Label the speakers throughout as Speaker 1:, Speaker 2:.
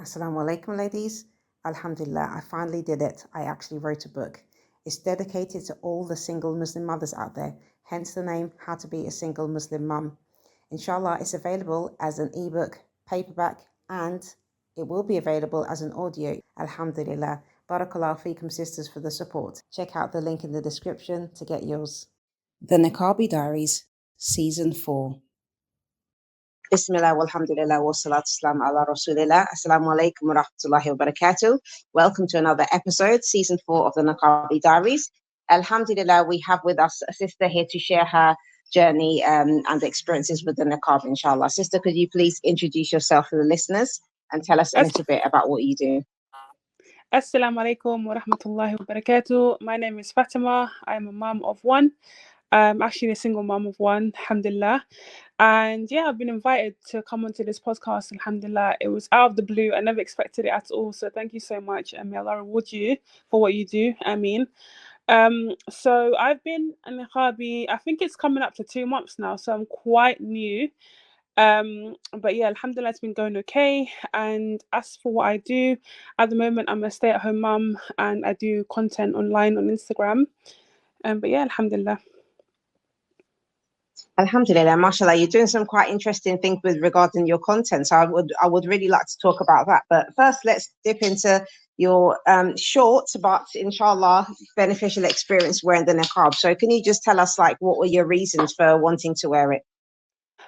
Speaker 1: Assalamu alaikum, ladies. Alhamdulillah, I finally did it. I actually wrote a book. It's dedicated to all the single Muslim mothers out there, hence the name How to Be a Single Muslim Mum. Inshallah, it's available as an ebook, paperback, and it will be available as an audio. Alhamdulillah. Barakallahu feekum, sisters, for the support. Check out the link in the description to get yours. The Niqabi Diaries, Season 4. Bismillah walhamdulillah wa salatu salam ala rasulillah. Assalamu alaikum wa rahmatullahi wa barakatuh. Welcome to another episode, season 4 of the Niqabi Diaries. Alhamdulillah, we have with us a sister here to share her journey and experiences with the Niqab, inshallah. Sister, could you please introduce yourself to the listeners and tell us a little bit about what you do?
Speaker 2: Assalamu alaikum wa rahmatullahi wa barakatuh. My name is Fatima. I'm a mom of one. I'm actually a single mom of one, alhamdulillah. And yeah, I've been invited to come onto this podcast, alhamdulillah. It was out of the blue. I never expected it at all. So thank you so much. And may Allah reward you for what you do. Ameen. So I've been a Niqabi, I think it's coming up to 2 months now. So I'm quite new. But yeah, alhamdulillah, it's been going okay. And as for what I do, at the moment, I'm a stay-at-home mum and I do content online on Instagram. But yeah, alhamdulillah.
Speaker 1: Alhamdulillah, mashallah, you're doing some quite interesting things with regarding your content. So I would really like to talk about that. But first, let's dip into your short but inshallah beneficial experience wearing the niqab. So can you just tell us, like, what were your reasons for wanting to wear it?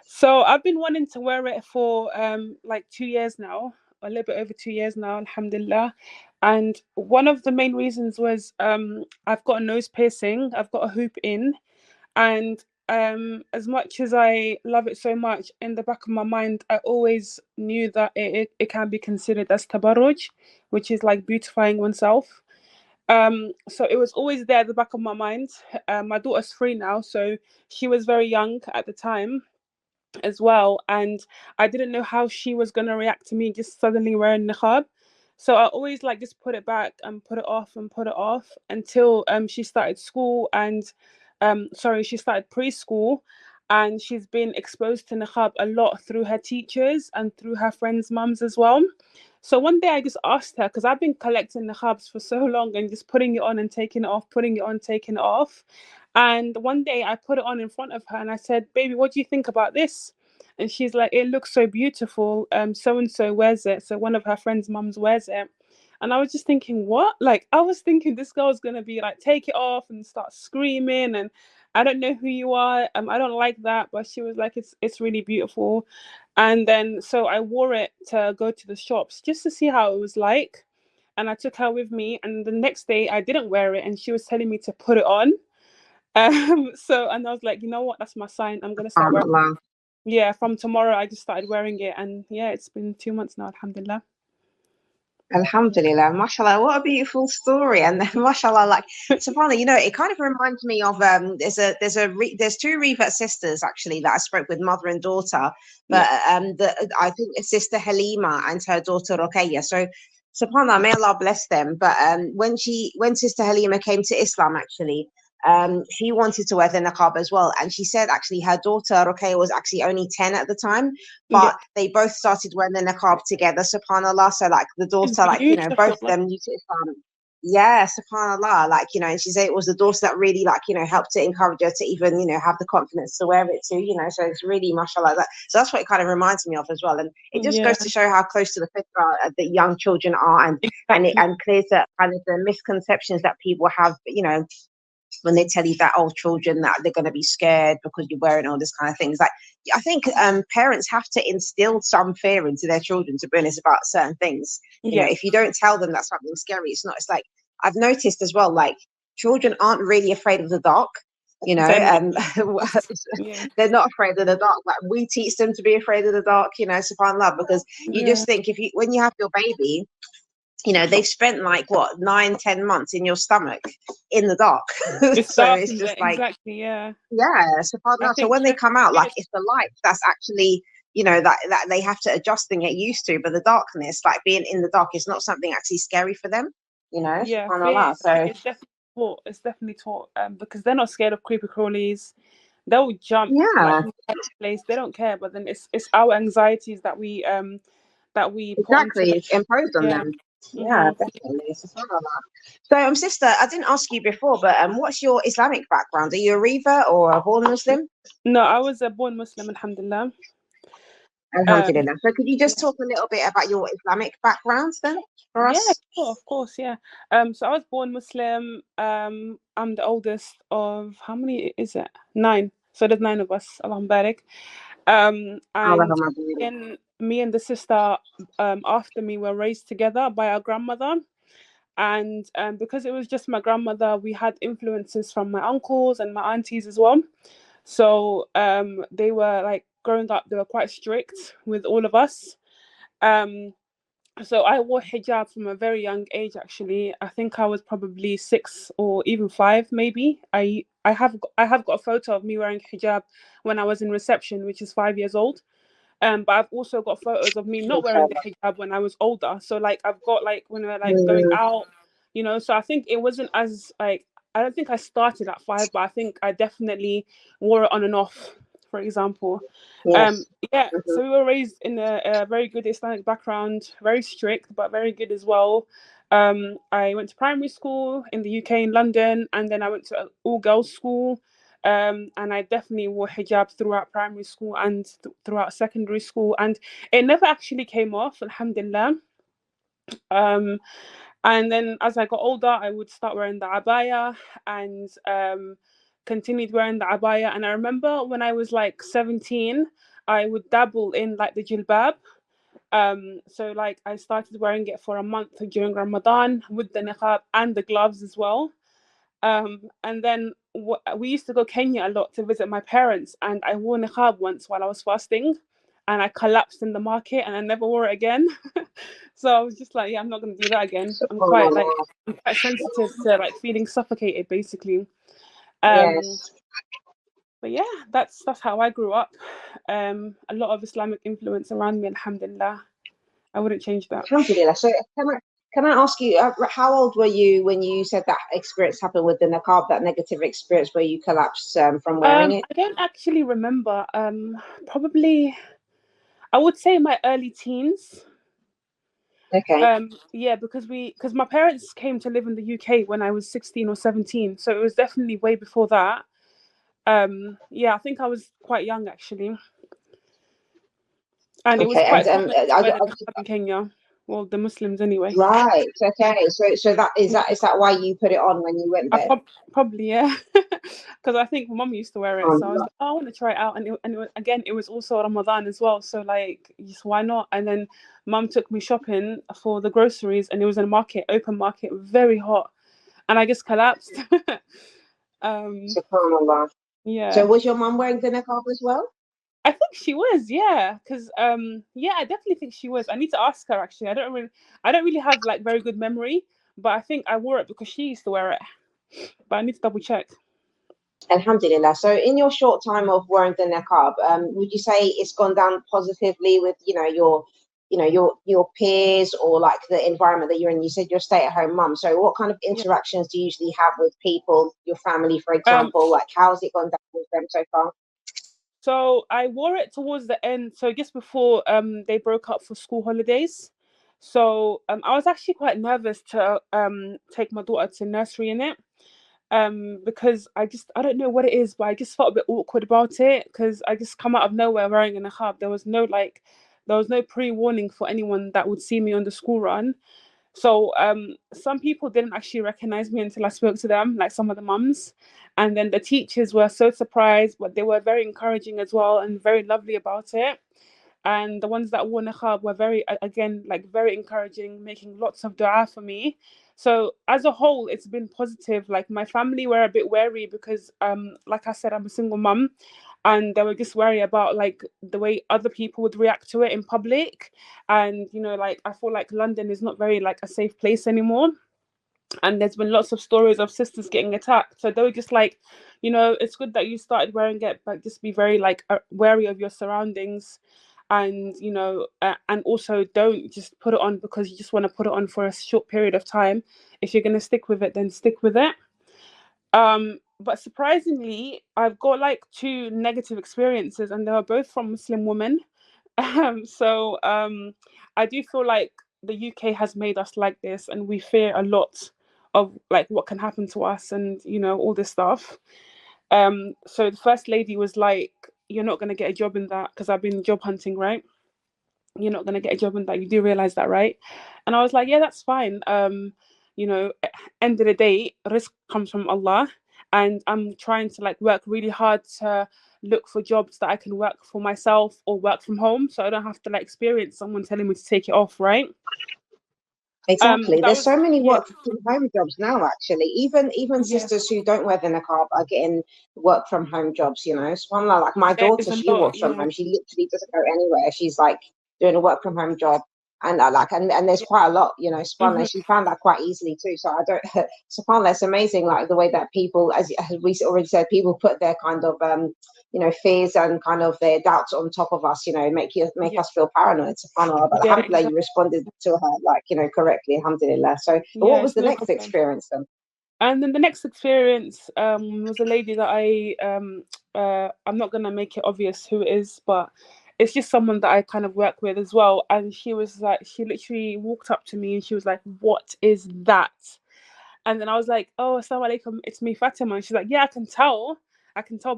Speaker 2: So I've been wanting to wear it for like 2 years now, a little bit over 2 years now, alhamdulillah. And one of the main reasons was I've got a nose piercing, I've got a hoop in, and as much as I love it so much, in the back of my mind, I always knew that it can be considered as tabarruj, which is like beautifying oneself. So it was always there at the back of my mind. My daughter's 3 now, so she was very young at the time as well, and I didn't know how she was going to react to me just suddenly wearing niqab. So I always like just put it back and put it off and put it off until she started school and she started preschool, and she's been exposed to niqab a lot through her teachers and through her friends' mums as well. So one day I just asked her, because I've been collecting niqabs for so long and just putting it on and taking it off, putting it on, taking it off. And one day I put it on in front of her and I said, "Baby, what do you think about this?" And she's like, "It looks so beautiful. So-and-so wears it." So one of her friends' mums wears it. And I was just thinking, what? Like, I was thinking this girl's going to be like, take it off and start screaming. And I don't know who you are. I don't like that. But she was like, it's really beautiful. And then, so I wore it to go to the shops just to see how it was like. And I took her with me. And the next day I didn't wear it. And she was telling me to put it on. And I was like, you know what? That's my sign. I'm going to start wearing it. Yeah, from tomorrow I just started wearing it. And yeah, it's been 2 months now, alhamdulillah.
Speaker 1: Alhamdulillah, mashallah, what a beautiful story. And then mashallah, like, subhanAllah, it kind of reminds me of there's 2 Revert sisters actually that I spoke with, mother and daughter, but I think it's Sister Halima and her daughter Ruqayya. So subhanAllah, may Allah bless them. But when Sister Halima came to Islam, actually, she wanted to wear the niqab as well, and she said actually her daughter Ruqayya was actually only 10 at the time, but they both started wearing the niqab together, subhanallah. So like the daughter, like, you know, both of them new to Islam. Yeah, subhanallah, like, you know, and she said it was the daughter that really, like, you know, helped to encourage her to even, you know, have the confidence to wear it too, you know. So it's really mashallah that. So that's what it kind of reminds me of as well, and it just goes to show how close to the fitra that young children are, and clears that kind of the misconceptions that people have, you know, when they tell you that, oh, children, that they're going to be scared because you're wearing all this kind of things. Like, I think parents have to instill some fear into their children, to be honest, about certain things. You know, if you don't tell them that something scary, it's like, I've noticed as well, like, children aren't really afraid of the dark, you know. They're not afraid of the dark. Like, we teach them to be afraid of the dark, you know, subhanAllah, because you just think when you have your baby, you know, they've spent like what 9-10 months in your stomach in the dark. So it's just like, subhanAllah. So when they come out, like, it's the light that's actually, you know, that they have to adjust and get used to, but the darkness, like being in the dark, is not something actually scary for them, you know. SubhanAllah. So
Speaker 2: it's definitely taught because they're not scared of creepy crawlies. They'll jump like, in the place, they don't care. But then it's our anxieties that we that we put onto
Speaker 1: Exactly,
Speaker 2: them.
Speaker 1: it's imposed on
Speaker 2: Yeah.
Speaker 1: them. Yeah, definitely. SubhanAllah. So, sister, I didn't ask you before, but what's your Islamic background? Are you a Reva or a born Muslim?
Speaker 2: No, I was a born Muslim, alhamdulillah.
Speaker 1: Alhamdulillah. So, could you just talk a little bit about your Islamic backgrounds then for
Speaker 2: Yeah,
Speaker 1: us?
Speaker 2: sure, of course, yeah. So I was born Muslim. I'm the oldest of, how many is it? 9. So there's 9 of us, Allahumma barik. And
Speaker 1: Alhamdulillah.
Speaker 2: me and the sister after me were raised together by our grandmother. And because it was just my grandmother, we had influences from my uncles and my aunties as well. So they were like, growing up, they were quite strict with all of us. Um, so I wore hijab from a very young age. Actually, I think I was probably 6 or even 5, maybe. I have got a photo of me wearing hijab when I was in reception, which is 5 years old. But I've also got photos of me not wearing the hijab when I was older. So like I've got like when we're like going out, So I think it wasn't as like, I don't think I started at 5, but I think I definitely wore it on and off, for example.
Speaker 1: Yes.
Speaker 2: Yeah, so we were raised in a very good Islamic background, very strict but very good as well. I went to primary school in the UK in London, and then I went to an all-girls school. And I definitely wore hijab throughout primary school and throughout secondary school, and it never actually came off, alhamdulillah. And then as I got older, I would start wearing the abaya, and continued wearing the abaya. And I remember when I was like 17, I would dabble in like the jilbab. So like I started wearing it for a month during Ramadan with the niqab and the gloves as well. And then we used to go Kenya a lot to visit my parents, and I wore niqab once while I was fasting, and I collapsed in the market, and I never wore it again. So I was just like, yeah, I'm not going to do that again. I'm quite sensitive to like feeling suffocated, basically.
Speaker 1: Yes.
Speaker 2: But yeah, that's how I grew up. A lot of Islamic influence around me, alhamdulillah. I wouldn't change that.
Speaker 1: Alhamdulillah. So, can I ask you, how old were you when you said that experience happened with the niqab, that negative experience where you collapsed from wearing it?
Speaker 2: I don't actually remember. Probably, I would say my early teens.
Speaker 1: Okay.
Speaker 2: Yeah, because my parents came to live in the UK when I was 16 or 17, so it was definitely way before that. Yeah, I think I was quite young actually, and it was
Speaker 1: Okay. And
Speaker 2: quite common to wear the niqab in Kenya. Well, the Muslims anyway.
Speaker 1: right. Okay. So is that why you put it on when you went there?
Speaker 2: Probably, yeah, because I think mum used to wear it, so I was like, oh, I want to try it out, again, it was also Ramadan as well, so like, just why not? And then mum took me shopping for the groceries, and it was in a market, open market, very hot, and I just collapsed.
Speaker 1: SubhanAllah. So
Speaker 2: Yeah,
Speaker 1: was your mum wearing the niqab as well?
Speaker 2: I think she was, yeah, because yeah, I definitely think she was. I need to ask her actually. I don't really have like very good memory, but I think I wore it because she used to wear it, but I need to double check.
Speaker 1: Alhamdulillah. So in your short time of wearing the niqab, would you say it's gone down positively with, your peers or like the environment that you're in? You said you're a stay-at-home mum. So what kind of
Speaker 2: Yeah.
Speaker 1: interactions do you usually have with people, your family, for
Speaker 2: Um,
Speaker 1: example? Like how has it gone down with them so far?
Speaker 2: So I wore it towards the end, so just before they broke up for school holidays. So I was actually quite nervous to take my daughter to nursery in it. Because I don't know what it is, but I just felt a bit awkward about it because I just come out of nowhere wearing a niqab. There was no pre-warning for anyone that would see me on the school run. So some people didn't actually recognize me until I spoke to them, like some of the mums. And then the teachers were so surprised, but they were very encouraging as well and very lovely about it. And the ones that wore niqab were again, like very encouraging, making lots of dua for me. So as a whole, it's been positive. Like my family were a bit wary because, like I said, I'm a single mum, and they were just worried about like the way other people would react to it in public. And like I feel like London is not very like a safe place anymore, and there's been lots of stories of sisters getting attacked, so they were just like, it's good that you started wearing it, but just be very like wary of your surroundings. And and also don't just put it on because you just want to put it on for a short period of time. If you're going to stick with it, then stick with it. But surprisingly, I've got like 2 negative experiences, and they were both from Muslim women. I do feel like the UK has made us like this, and we fear a lot of like what can happen to us, and all this stuff. So the first lady was like, "You're not gonna get a job in that," because I've been job hunting, right? You're not gonna get a job in that. You do realize that, right? And I was like, yeah, that's fine. End of the day, risk comes from Allah, and I'm trying to like work really hard to look for jobs that I can work for myself or work from home, so I don't have to like experience someone telling me to take it off, right?
Speaker 1: Exactly.
Speaker 2: That
Speaker 1: There's
Speaker 2: was
Speaker 1: so many
Speaker 2: yeah,
Speaker 1: work from home jobs now, actually. Even
Speaker 2: yeah,
Speaker 1: sisters who don't wear the niqab are getting work from home jobs, you know. SubhanAllah, like my
Speaker 2: there is
Speaker 1: daughter,
Speaker 2: a
Speaker 1: she
Speaker 2: lot,
Speaker 1: works from
Speaker 2: yeah,
Speaker 1: home. She literally doesn't go anywhere. She's like doing a work from home job. And and there's
Speaker 2: yeah.
Speaker 1: quite a lot, you know,
Speaker 2: Hmm.
Speaker 1: SubhanAllah. She found that quite easily too. So I don't SubhanAllah, it's amazing like the way that people, as we already said, people put their kind of fears and kind of their doubts on top of us, make
Speaker 2: Yeah,
Speaker 1: us feel paranoid. SubhanAllah. But
Speaker 2: yeah,
Speaker 1: alhamdulillah, you
Speaker 2: exactly.
Speaker 1: responded to her like, correctly, alhamdulillah. So what
Speaker 2: Yeah,
Speaker 1: was
Speaker 2: it's
Speaker 1: the
Speaker 2: no
Speaker 1: next
Speaker 2: problem.
Speaker 1: experience then?
Speaker 2: And then the next experience was a lady that I'm not gonna make it obvious who it is, but it's just someone that I kind of work with as well. And she was like, she literally walked up to me and she was like, "What is that?" And then I was like, "Oh, assalamu alaikum, it's me, Fatima." And she's like, "Yeah, I can tell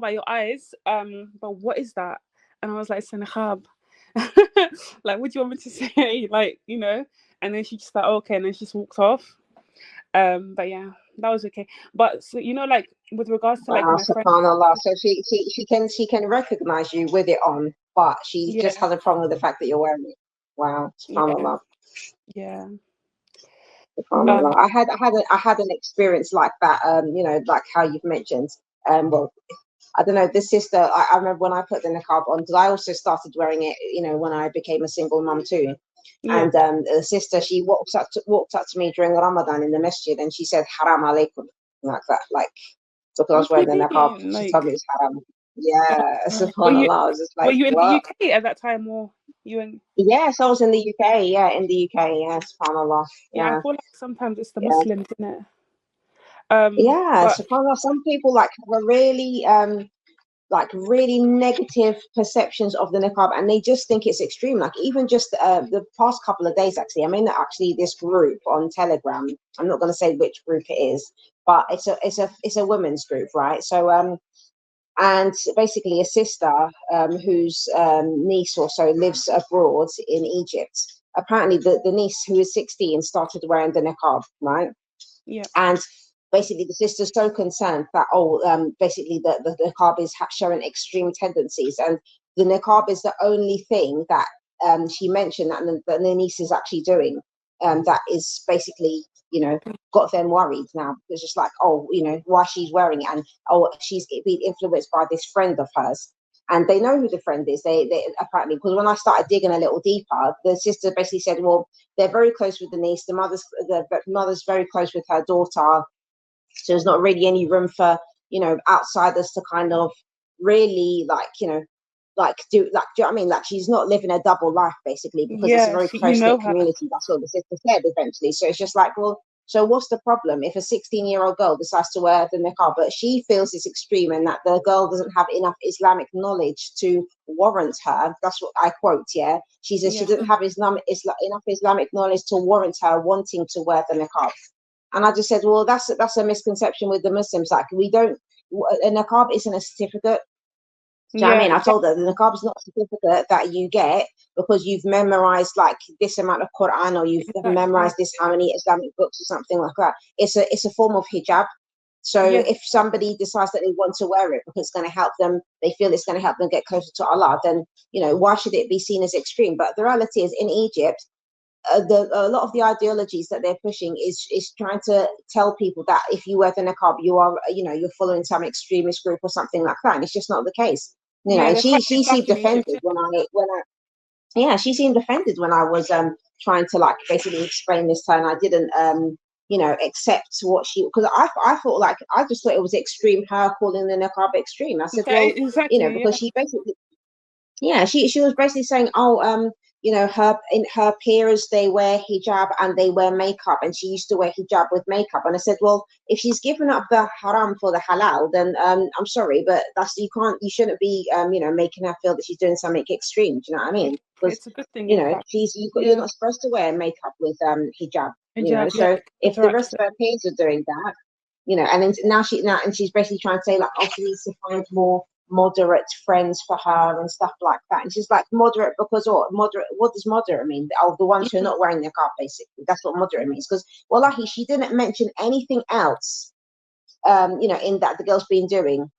Speaker 2: by your eyes. But what is that?" And I was like, "It's a niqab." Like, what do you want me to say? Like, And then she just like, oh, okay, and then she just walked off. But yeah, that was okay. But so, like with regards to like
Speaker 1: Wow,
Speaker 2: my friend,
Speaker 1: subhanallah. So she can recognize you with it on, but she just
Speaker 2: yeah,
Speaker 1: has a problem with the fact that you're wearing it. Wow,
Speaker 2: yeah,
Speaker 1: subhanallah.
Speaker 2: yeah,
Speaker 1: SubhanAllah.
Speaker 2: um,
Speaker 1: I had an experience like that, like how you've mentioned. Well, I don't know, this sister, I remember when I put the niqab on, because I also started wearing it, when I became a single mum too.
Speaker 2: yeah.
Speaker 1: And the sister, she walked up to me during Ramadan in the masjid, and she said, "Haram alaikum," like that, like because I was
Speaker 2: What do
Speaker 1: wearing
Speaker 2: you
Speaker 1: the niqab.
Speaker 2: mean?
Speaker 1: She told
Speaker 2: Like,
Speaker 1: me it's haram. Yeah,
Speaker 2: were you
Speaker 1: subhanallah. I was just
Speaker 2: were
Speaker 1: like,
Speaker 2: you in the
Speaker 1: what?
Speaker 2: UK at that time, or you in?
Speaker 1: Yes, I was in the UK. Yeah, in the UK. Yeah, subhanallah.
Speaker 2: Yeah, I
Speaker 1: Yeah,
Speaker 2: feel like sometimes it's the
Speaker 1: yeah.
Speaker 2: Muslims, isn't it?
Speaker 1: Yeah,
Speaker 2: But
Speaker 1: subhanallah. Some people like have a really negative perceptions of the niqab, and they just think it's extreme. Like even just the past couple of days, actually, I'm in actually this group on Telegram. I'm not going to say which group it is, but it's a women's group, right? So and basically a sister whose niece also lives abroad in Egypt. Apparently, the niece who is 16 started wearing the niqab, right?
Speaker 2: yeah,
Speaker 1: And basically the sister's so concerned that basically the niqab is showing extreme tendencies, and the niqab is the only thing that she mentioned that the niece is actually doing, that is basically got them worried now. It's just like, oh, why she's wearing it, and oh, she's being influenced by this friend of hers. And they know who the friend is. They apparently, because when I started digging a little deeper, the sister basically said, well, they're very close with the niece. The mother's very close with her daughter. So there's not really any room for outsiders to kind of really do you know what I mean? Like she's not living a double life basically, because it's a
Speaker 2: yeah.
Speaker 1: very
Speaker 2: You
Speaker 1: close
Speaker 2: know
Speaker 1: knit
Speaker 2: her.
Speaker 1: community. That's what the sister said eventually. So it's just like, well, so what's the problem if a 16-year-old girl decides to wear the niqab, but she feels it's extreme and that the girl doesn't have enough Islamic knowledge to warrant her? That's what I quote. Yeah, she says she
Speaker 2: Yeah,
Speaker 1: didn't have enough Islamic knowledge to warrant her wanting to wear the niqab. And I just said, well, that's a misconception with the Muslims. Like we don't, a niqab isn't a certificate. Do you know what I
Speaker 2: yeah,
Speaker 1: mean? I told
Speaker 2: exactly.
Speaker 1: her the niqab is not a certificate that you get because you've memorized like this amount of Quran, or you've
Speaker 2: Exactly.
Speaker 1: memorized this how many Islamic books or something like that. It's a form of hijab. So
Speaker 2: Yeah,
Speaker 1: if somebody decides that they want to wear it because it's going to help them, they feel it's going to help them get closer to Allah, then why should it be seen as extreme? But the reality is, in Egypt, a lot of the ideologies that they're pushing is trying to tell people that if you wear the niqab, you are you're following some extremist group or something like that, and it's just not the case.
Speaker 2: yeah.
Speaker 1: And
Speaker 2: They're
Speaker 1: she
Speaker 2: quite
Speaker 1: she seemed
Speaker 2: black in
Speaker 1: offended
Speaker 2: Egypt.
Speaker 1: when I yeah, she seemed offended when I was trying to like basically explain this to her, and I didn't accept what she, because I thought, like, I just thought it was extreme, her calling the niqab extreme. I said, well,
Speaker 2: Exactly.
Speaker 1: because
Speaker 2: Yeah,
Speaker 1: she basically, yeah, she was basically saying, oh, her peers, they wear hijab and they wear makeup, and she used to wear hijab with makeup. And I said, well, if she's given up the haram for the halal, then I'm sorry, but you shouldn't be making her feel that she's doing something extreme. Do you know what I mean? because
Speaker 2: it's a good thing,
Speaker 1: you
Speaker 2: in
Speaker 1: know
Speaker 2: fact.
Speaker 1: you're
Speaker 2: Yeah,
Speaker 1: not supposed to wear makeup with hijab. You know,
Speaker 2: hijab. Yeah,
Speaker 1: so
Speaker 2: with
Speaker 1: if
Speaker 2: her
Speaker 1: the rest
Speaker 2: accent.
Speaker 1: of her peers are doing that, you know, and then now and she's basically trying to say like, oh, she needs to find more moderate friends for her and stuff like that. And she's like, moderate because what? Moderate? What does moderate mean? Oh, the ones who are
Speaker 2: Mhm.
Speaker 1: not wearing their car, basically. That's what moderate means. Because wallahi, she didn't mention anything else. You know, in that the girl's been doing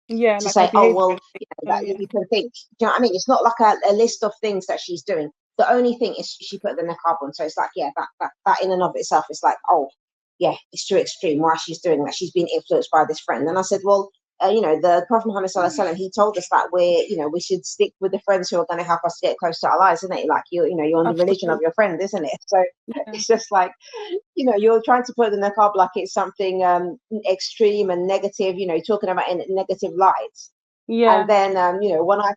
Speaker 2: Yeah,
Speaker 1: to
Speaker 2: like her
Speaker 1: say, oh,
Speaker 2: behavior.
Speaker 1: well,
Speaker 2: And things.
Speaker 1: you know,
Speaker 2: So
Speaker 1: that
Speaker 2: yeah,
Speaker 1: you can think. Do you know what I mean? It's not like a list of things that she's doing. The only thing is she put the niqab on. So it's like, yeah, that in and of itself is like, oh, yeah, it's too extreme. Why she's doing that? She's been influenced by this friend. And I said, well, you know, the Prophet Muhammad Sallallahu Alaihi Wasallam, he told us that you know, we should stick with the friends who are going to help us to get close to Allah, isn't it? Like you know, you're on the religion of
Speaker 2: absolutely.
Speaker 1: your friend, isn't it? So
Speaker 2: Yeah,
Speaker 1: it's just like, you know, you're trying to put the niqab like it's something extreme and negative. You know, talking about in negative lights. And
Speaker 2: yeah,
Speaker 1: then, you know, when I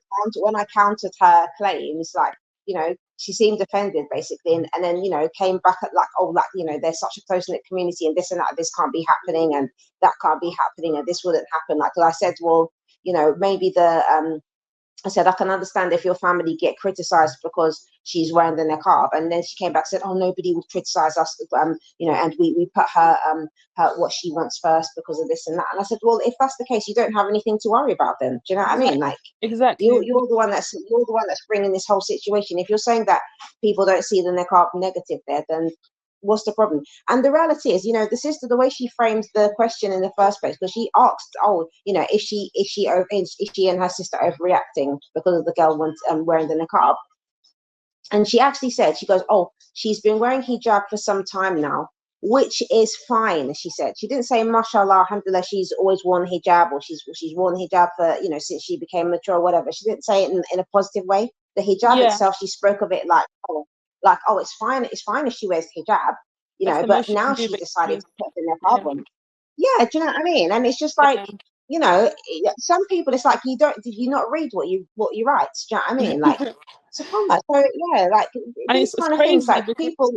Speaker 1: countered her claims, like, you know, she seemed offended basically, and then, you know, came back at like, oh, like, you know, there's such a close knit community, and this and that, this can't be happening, and that can't be happening, and this wouldn't happen. Like, I said, well, you know, maybe I said, I can understand if your family get criticized because she's wearing the niqab. And then she came back and said, oh, nobody would criticize us, you know, and we put her what she wants first because of this and that. And I said, well, if that's the case, you don't have anything to worry about then. Do you know what I mean?
Speaker 2: exactly,
Speaker 1: Like,
Speaker 2: exactly.
Speaker 1: you're the one that's bringing this whole situation. If you're saying that people don't see the niqab negative there, then what's the problem? And the reality is, you know, the sister, the way she frames the question in the first place, because she asked, oh, you know, is she and her sister overreacting because of the girl wearing the niqab? And she actually said, she goes, oh, she's been wearing hijab for some time now, which is fine. She said, she didn't say, mashallah, alhamdulillah, she's always worn hijab, or she's worn hijab for, you know, since she became mature or whatever. She didn't say it in a positive way. The hijab
Speaker 2: Yeah,
Speaker 1: itself, she spoke of it like, oh, it's fine if she wears hijab, you
Speaker 2: that's
Speaker 1: know,
Speaker 2: the
Speaker 1: but
Speaker 2: most you can
Speaker 1: now
Speaker 2: do,
Speaker 1: she decided
Speaker 2: basically.
Speaker 1: to put the
Speaker 2: Yeah,
Speaker 1: niqab on. Yeah, do you know what I mean? And it's just like,
Speaker 2: yeah.
Speaker 1: you know, some people, it's like, did you not read what you write? Do you know what I mean? Like, subhanallah. So yeah, like
Speaker 2: And
Speaker 1: these
Speaker 2: it's
Speaker 1: kind of things,
Speaker 2: crazy
Speaker 1: like
Speaker 2: because
Speaker 1: people,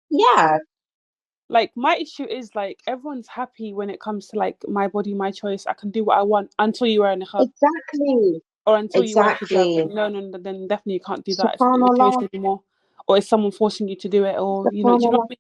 Speaker 1: yeah,
Speaker 2: like my issue is like everyone's happy when it comes to like my body, my choice. I can do what I want until you wear a niqab
Speaker 1: exactly,
Speaker 2: or until you wear a hijab.
Speaker 1: exactly.
Speaker 2: No, no, no, then definitely you can't do that. It's not your choice
Speaker 1: Subhanallah,
Speaker 2: anymore. Or is someone forcing you to do it? Or do you know
Speaker 1: subhanallah.
Speaker 2: what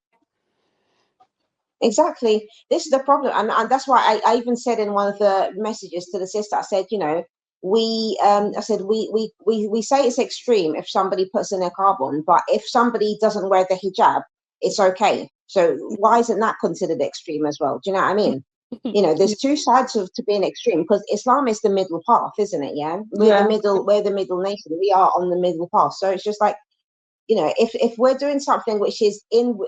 Speaker 1: Exactly. This is the problem, and that's why I even said in one of the messages to the sister, I said, you know, I said we say it's extreme if somebody puts in a carbon, but if somebody doesn't wear the hijab, it's okay. So why isn't that considered extreme as well? Do you know what I mean?
Speaker 2: I mean?
Speaker 1: You know,
Speaker 2: Yeah,
Speaker 1: there's two sides of to being extreme, because Islam is the middle path, isn't it? Yeah,
Speaker 2: yeah,
Speaker 1: we're the middle nation. We are on the middle path. So it's just like, you know, if we're doing something which is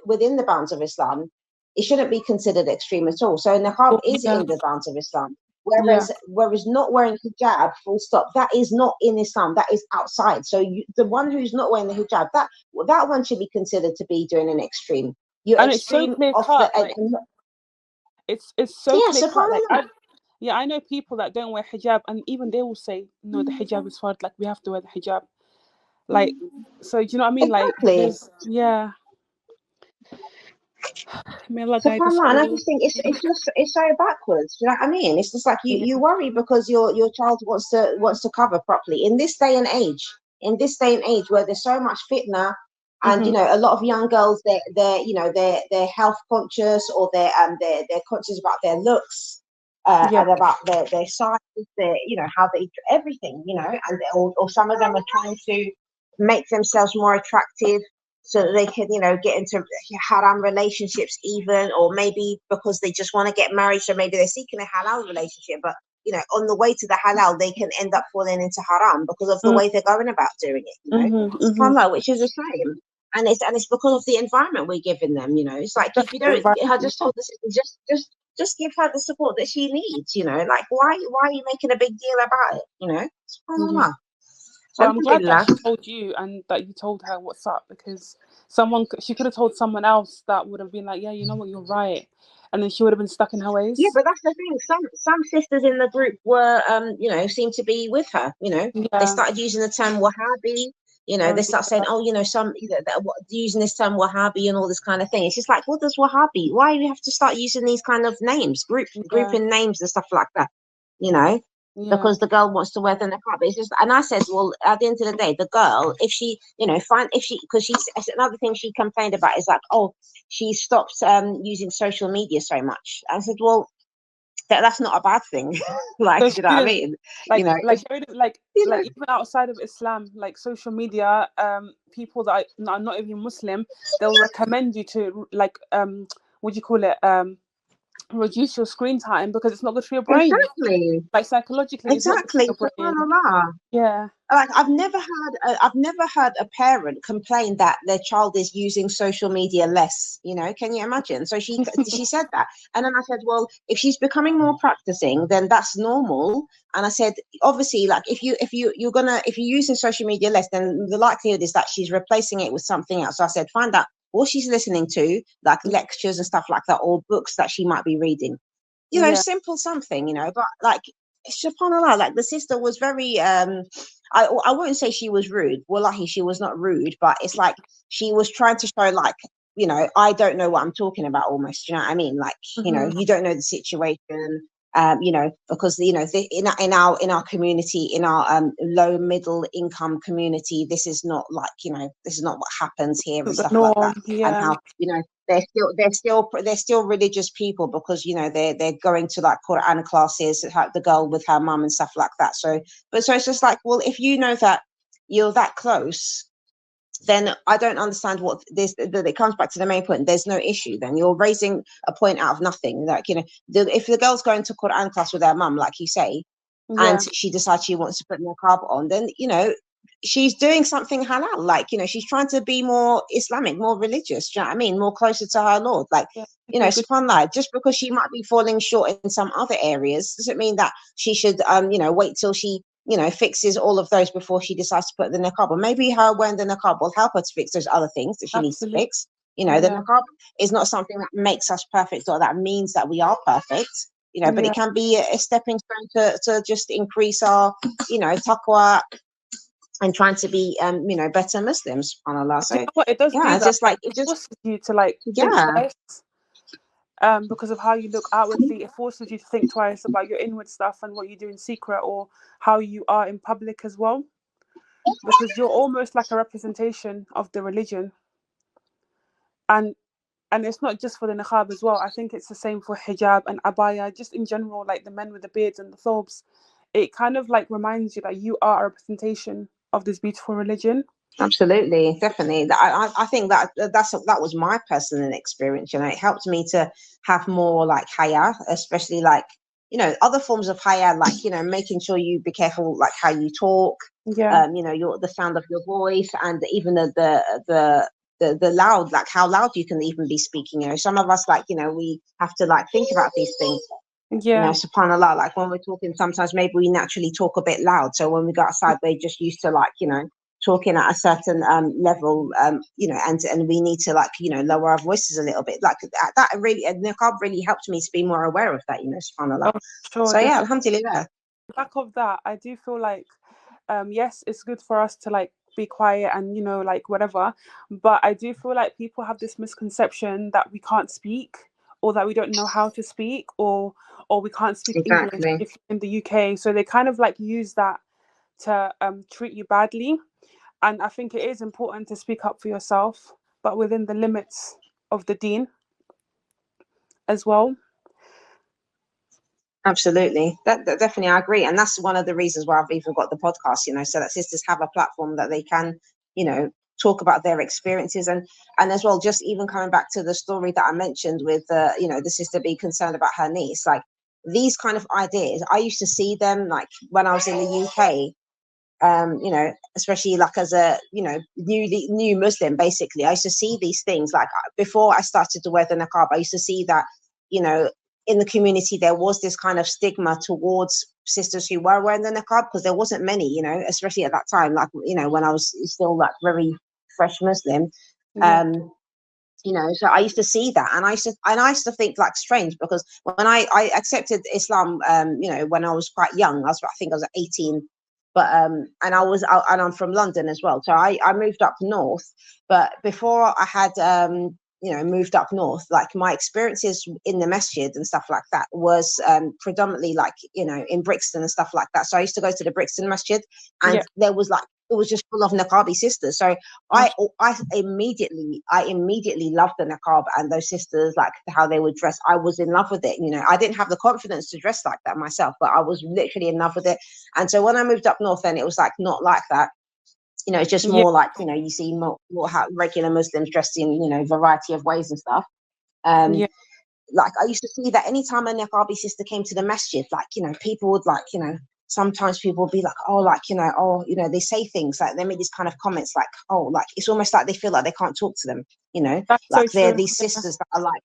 Speaker 1: within the bounds of Islam, it shouldn't be considered extreme at all. So niqab
Speaker 2: oh,
Speaker 1: is
Speaker 2: yeah,
Speaker 1: in the bounds of Islam.
Speaker 2: yeah.
Speaker 1: Whereas not wearing hijab, full stop, that is not in Islam. That is outside. So the one who's not wearing the hijab, that one should be considered to be doing an extreme. You're
Speaker 2: And it's so
Speaker 1: extreme
Speaker 2: clear
Speaker 1: off the
Speaker 2: cut. Like it's so
Speaker 1: yeah,
Speaker 2: clear cut. Like
Speaker 1: subhanallah.
Speaker 2: I know people that don't wear hijab, and even they will say no, the hijab is hard. Like we have to wear the hijab. Like so, do you know what I mean? Like
Speaker 1: Exactly.
Speaker 2: there's yeah. May Allah guide us
Speaker 1: SubhanAllah, and I
Speaker 2: all.
Speaker 1: just think it's so backwards. Do you know what I mean? It's just like you
Speaker 2: Yeah.
Speaker 1: worry because your child wants to cover properly in this day and age. In this day and age where there's so much fitna, and you
Speaker 2: Mm-hmm.
Speaker 1: know a lot of young girls, they're you know they're health conscious, or they're conscious about their looks,
Speaker 2: Yeah.
Speaker 1: and about their size, their, you know, how they everything, you know, and or some of them are trying to make themselves more attractive so that they can, you know, get into haram relationships even, or maybe because they just want to get married, so maybe they're seeking a halal relationship, but you know, on the way to the halal, they can end up falling into haram because of the way they're going about doing it, you know,
Speaker 2: Mm-hmm. Mm-hmm.
Speaker 1: subhanallah, which is a shame. And it's because of the environment we're giving them, you know. It's like if you
Speaker 2: Definitely
Speaker 1: don't, I
Speaker 2: environment.
Speaker 1: just told this, just give her the support that she needs, you know. Like why are you making a big deal about it, you know?
Speaker 2: Yeah.
Speaker 1: Subhanallah.
Speaker 2: Well, I'm glad that
Speaker 1: Alhamdulillah.
Speaker 2: she told you and that you told her what's up because she could have told someone else that would have been like, yeah, you know what, you're right, and then she would have been stuck in her
Speaker 1: Yeah,
Speaker 2: ways.
Speaker 1: but that's the thing. Some sisters in the group were, you know, seemed to be with her. You know, they
Speaker 2: Yeah.
Speaker 1: started using the term Wahhabi. You know,
Speaker 2: Oh,
Speaker 1: they start saying,
Speaker 2: yeah.
Speaker 1: oh, you know, using this term Wahhabi and all this kind of thing. It's just like, what does Wahhabi? Why do you have to start using these kind of names,
Speaker 2: Yeah.
Speaker 1: grouping names and stuff like that? You know.
Speaker 2: Yeah.
Speaker 1: because the girl wants to wear the niqab. It's just, and I said, well, at the end of the day, the girl, if she, because another thing she complained about is like, oh, she stopped using social media so much. I said, well, that's not a bad thing. Like,
Speaker 2: So
Speaker 1: do you know what I
Speaker 2: students,
Speaker 1: mean? You know,
Speaker 2: like like
Speaker 1: you know,
Speaker 2: like even outside of Islam, like social media, people that are not even Muslim, they'll recommend you to like what do you call it, reduce your screen time because it's not good for your brain.
Speaker 1: exactly,
Speaker 2: Like psychologically, it's not good for
Speaker 1: exactly.
Speaker 2: your brain.
Speaker 1: SubhanAllah.
Speaker 2: Yeah.
Speaker 1: Like I've never heard a parent complain that their child is using social media less. You know, can you imagine? So she said that, and then I said, well, if she's becoming more practicing, then that's normal. And I said, obviously, like if you're using social media less, then the likelihood is that she's replacing it with something else. So I said, find out what she's listening to, like lectures and stuff like that, or books that she might be reading. You know,
Speaker 2: Yeah.
Speaker 1: simple something. You know, but like subhanallah, like the sister was very I wouldn't say she was rude. Wallahi, she was not rude, but it's like she was trying to show like, I don't know what I'm talking about almost. You know what I mean? Like,
Speaker 2: Hmm.
Speaker 1: you don't know the situation. Because in our community, in our low middle income community, this is not like, this is not what happens here and
Speaker 2: The
Speaker 1: stuff like that.
Speaker 2: norm.
Speaker 1: And
Speaker 2: Yeah.
Speaker 1: how, they're still religious people because they're going to like Quran classes, the girl with her mum and stuff like that. So it's just like, well, if you know that you're that close, then I don't understand what this. That it comes back to the main point. There's no issue. Then you're raising a point out of nothing. Like if the girl's going to Quran class with her mum, like you say, and
Speaker 2: Yeah.
Speaker 1: she decides she wants to put niqab on, then she's doing something halal. Like she's trying to be more Islamic, more religious. Do you know what I mean? More closer to her Lord. Like
Speaker 2: Yeah. To be a good.
Speaker 1: subhanallah, just because she might be falling short in some other areas doesn't mean that she should wait till she fixes all of those before she decides to put the niqab on. Maybe her wearing the niqab will help her to fix those other things that she needs to
Speaker 2: Absolutely.
Speaker 1: fix. The
Speaker 2: Yeah.
Speaker 1: niqab is not something that makes us perfect or that means that we are perfect. But
Speaker 2: Yeah.
Speaker 1: it can be a stepping stone to just increase our taqwa and trying to be better Muslims, subhanallah.
Speaker 2: Do you
Speaker 1: So
Speaker 2: know what it does
Speaker 1: yeah,
Speaker 2: do
Speaker 1: it's
Speaker 2: that?
Speaker 1: just like
Speaker 2: Like
Speaker 1: it
Speaker 2: it
Speaker 1: just
Speaker 2: forces you to like think
Speaker 1: yeah,
Speaker 2: twice. Because of how you look outwardly, it forces you to think twice about your inward stuff and what you do in secret or how you are in public as well. Because you're almost like a representation of the religion. And it's not just for the niqab as well. I think it's the same for hijab and abaya, just in general, like the men with the beards and the thobes. It kind of like reminds you that you are a representation of this beautiful religion.
Speaker 1: absolutely, definitely. I think that was my personal experience. It helped me to have more like haya, especially like other forms of haya, like making sure you be careful like how you talk,
Speaker 2: Yeah.
Speaker 1: your the sound of your voice, and even the loud, like how loud you can even be speaking. Some of us, like we have to like think about these things.
Speaker 2: Yeah.
Speaker 1: Subhanallah, like when we're talking, sometimes maybe we naturally talk a bit loud. So when we go outside, we're just used to like, talking at a certain level, and we need to like, lower our voices a little bit. Like that really, niqab really helped me to be more aware of that, subhanallah.
Speaker 2: Oh, sure,
Speaker 1: So yeah,
Speaker 2: definitely.
Speaker 1: alhamdulillah.
Speaker 2: Back of that, I do feel like, yes, it's good for us to like be quiet and like whatever, but I do feel like people have this misconception that we can't speak or that we don't know how to speak or we can't speak English
Speaker 1: Exactly.
Speaker 2: if you're in the UK. So they kind of like use that to treat you badly. And I think it is important to speak up for yourself, but within the limits of the deen as well.
Speaker 1: Absolutely. That definitely, I agree. And that's one of the reasons why I've even got the podcast, so that sisters have a platform that they can, talk about their experiences. And as well, just even coming back to the story that I mentioned with, the sister being concerned about her niece, like these kind of ideas, I used to see them like when I was in the UK, especially like as a, new Muslim, basically. I used to see these things like before I started to wear the niqab, I used to see that, you know, in the community there was this kind of stigma towards sisters who were wearing the niqab because there wasn't many, especially at that time, like, when I was still like very fresh Muslim.
Speaker 2: Yeah.
Speaker 1: um so I used to see that, and I used to think like strange, because when I accepted Islam, when I was quite young, I think I was 18, but and I'm from London as well, so I moved up north. But before I had moved up north, like my experiences in the masjid and stuff like that was predominantly like, in Brixton and stuff like that. So I used to go to the Brixton masjid, and
Speaker 2: Yeah.
Speaker 1: there was like, it was just full of Niqabi sisters. So I immediately loved the Niqab and those sisters, like how they would dress. I was in love with it. I didn't have the confidence to dress like that myself, but I was literally in love with it. And so when I moved up north, then it was like not like that. It's just
Speaker 2: Yeah.
Speaker 1: more like, you see more how regular Muslims dressed in, variety of ways and stuff.
Speaker 2: Yeah.
Speaker 1: Like I used to see that anytime a Niqabi sister came to the masjid, like, people would like, sometimes people would be like, oh, like, they say things like, they make these kind of comments like, oh, like, it's almost like they feel like they can't talk to them,
Speaker 2: That's so
Speaker 1: like they're
Speaker 2: true.
Speaker 1: these
Speaker 2: Yeah.
Speaker 1: sisters that are like,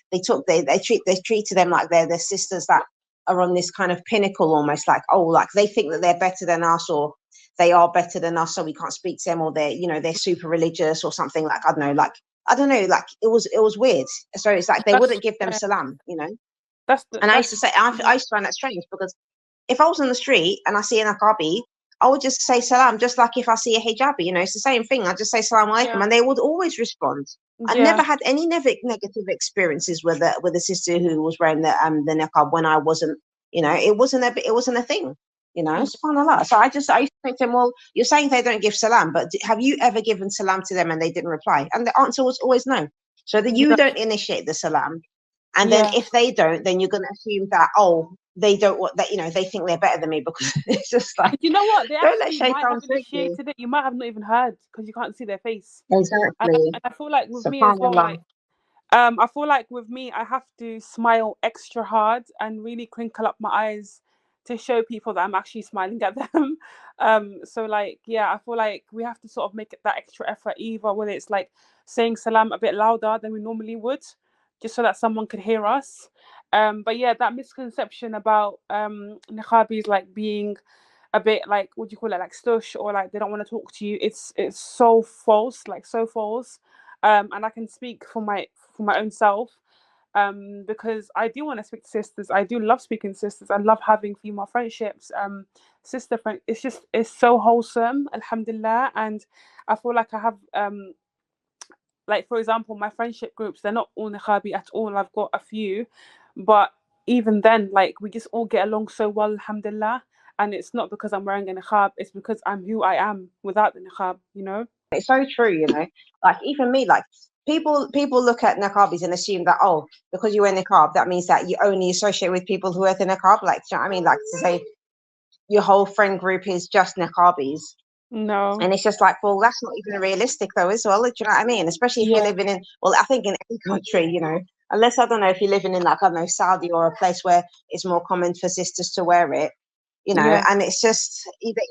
Speaker 1: they treat to them like they're the sisters that are on this kind of pinnacle, almost like, oh, like they think that they're better than us, or they are better than us, so we can't speak to them, or they're super religious or something, like, I don't know, like it was weird. So it's like they
Speaker 2: That's
Speaker 1: wouldn't give them salam, and I used to say, I used to find that strange, because if I was on the street and I see an Niqabi, I would just say salam, just like if I see a hijabi, it's the same thing. I just say salam alaikum,
Speaker 2: yeah.
Speaker 1: and they would always respond. I never
Speaker 2: Yeah.
Speaker 1: had any negative experiences with a sister who was wearing the niqab when I wasn't, it wasn't a thing, subhanallah. So I used to think to them, well, you're saying they don't give salam, but have you ever given salam to them and they didn't reply? And the answer was always no. So that you
Speaker 2: Yeah.
Speaker 1: don't initiate the salam, and then
Speaker 2: Yeah.
Speaker 1: if they don't, then you're going to assume that, oh, they don't want that, they think they're better than me, because it's just like,
Speaker 2: And you know what? They
Speaker 1: don't let
Speaker 2: actually might
Speaker 1: shaitan
Speaker 2: have
Speaker 1: trick you.
Speaker 2: initiated it. You might have not even heard because you can't see their face.
Speaker 1: Exactly.
Speaker 2: And I feel like with me as well,
Speaker 1: Subhanallah.
Speaker 2: like I feel like with me, I have to smile extra hard and really crinkle up my eyes to show people that I'm actually smiling at them. So like, yeah, I feel like we have to sort of make it that extra effort, either whether it's like saying salam a bit louder than we normally would, just so that someone could hear us. But yeah, that misconception about niqabis like being a bit like, what do you call it, like stush, or like they don't want to talk to you. It's so false, like so false. And I can speak for my own self, because I do want to speak to sisters. I do love speaking to sisters. I love having female friendships. Sister friend, it's so wholesome, alhamdulillah. And I feel like I have like, for example, my friendship groups, they're not all niqabi at all. I've got a few, but even then, like, we just all get along so well, alhamdulillah. And it's not because I'm wearing a niqab, it's because I'm who I am without the niqab.
Speaker 1: It's so true, like even me, like people look at niqabis and assume that, oh, because you wear niqab, that means that you only associate with people who wear the niqab. Like, do you know what I mean? Like, to say your whole friend group is just niqabis.
Speaker 2: No.
Speaker 1: And it's just like, well, that's not even realistic though, as well. Do you know what I mean? Especially if you're
Speaker 2: Yeah.
Speaker 1: living in, well, I think in any country, unless, I don't know, if you're living in, like, I don't know, Saudi, or a place where it's more common for sisters to wear it,
Speaker 2: Yeah.
Speaker 1: and it's just either,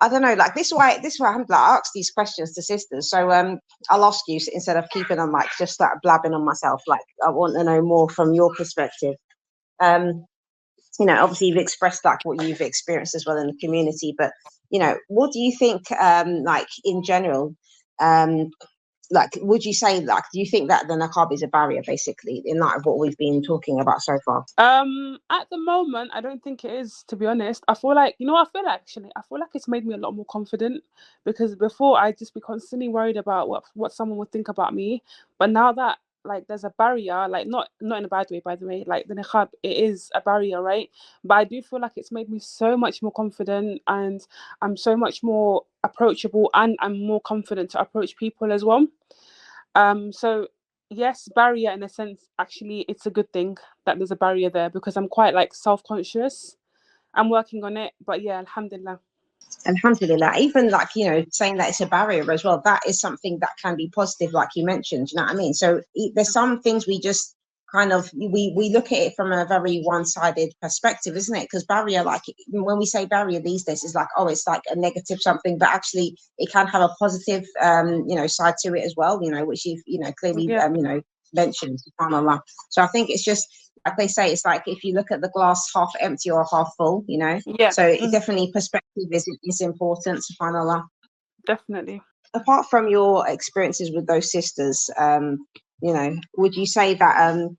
Speaker 1: I don't know, like, this is why I'm like, I ask these questions to sisters. So I'll ask you, instead of keeping on like just like blabbing on myself, like, I want to know more from your perspective. Um, obviously you've expressed like what you've experienced as well in the community, but what do you think, like in general, um, like, would you say, like, do you think that the niqab is a barrier, basically, in light of what we've been talking about so far?
Speaker 2: At the moment, I don't think it is, to be honest. I feel like, what I feel like, actually? I feel like it's made me a lot more confident, because before I'd just be constantly worried about what someone would think about me. But now that, like, there's a barrier, like, not in a bad way, by the way, like the niqab, it is a barrier, right? But I do feel like it's made me so much more confident, and I'm so much more approachable, and I'm more confident to approach people as well. So yes, barrier in a sense, actually, it's a good thing that there's a barrier there, because I'm quite like self-conscious. I'm working on it, but yeah, alhamdulillah.
Speaker 1: Alhamdulillah, even like, saying that it's a barrier as well, that is something that can be positive, like you mentioned, you know what I mean? So there's some things we just kind of, we look at it from a very one-sided perspective, isn't it? Because barrier, like when we say barrier these days, is like, oh, it's like a negative something, but actually it can have a positive side to it as well, which you've clearly
Speaker 2: Yeah.
Speaker 1: mentioned, subhanallah. So I think it's just, like they say, it's like, if you look at the glass half empty or half full,
Speaker 2: Yeah.
Speaker 1: so definitely perspective is important, subhanallah.
Speaker 2: Definitely.
Speaker 1: Apart from your experiences with those sisters, would you say that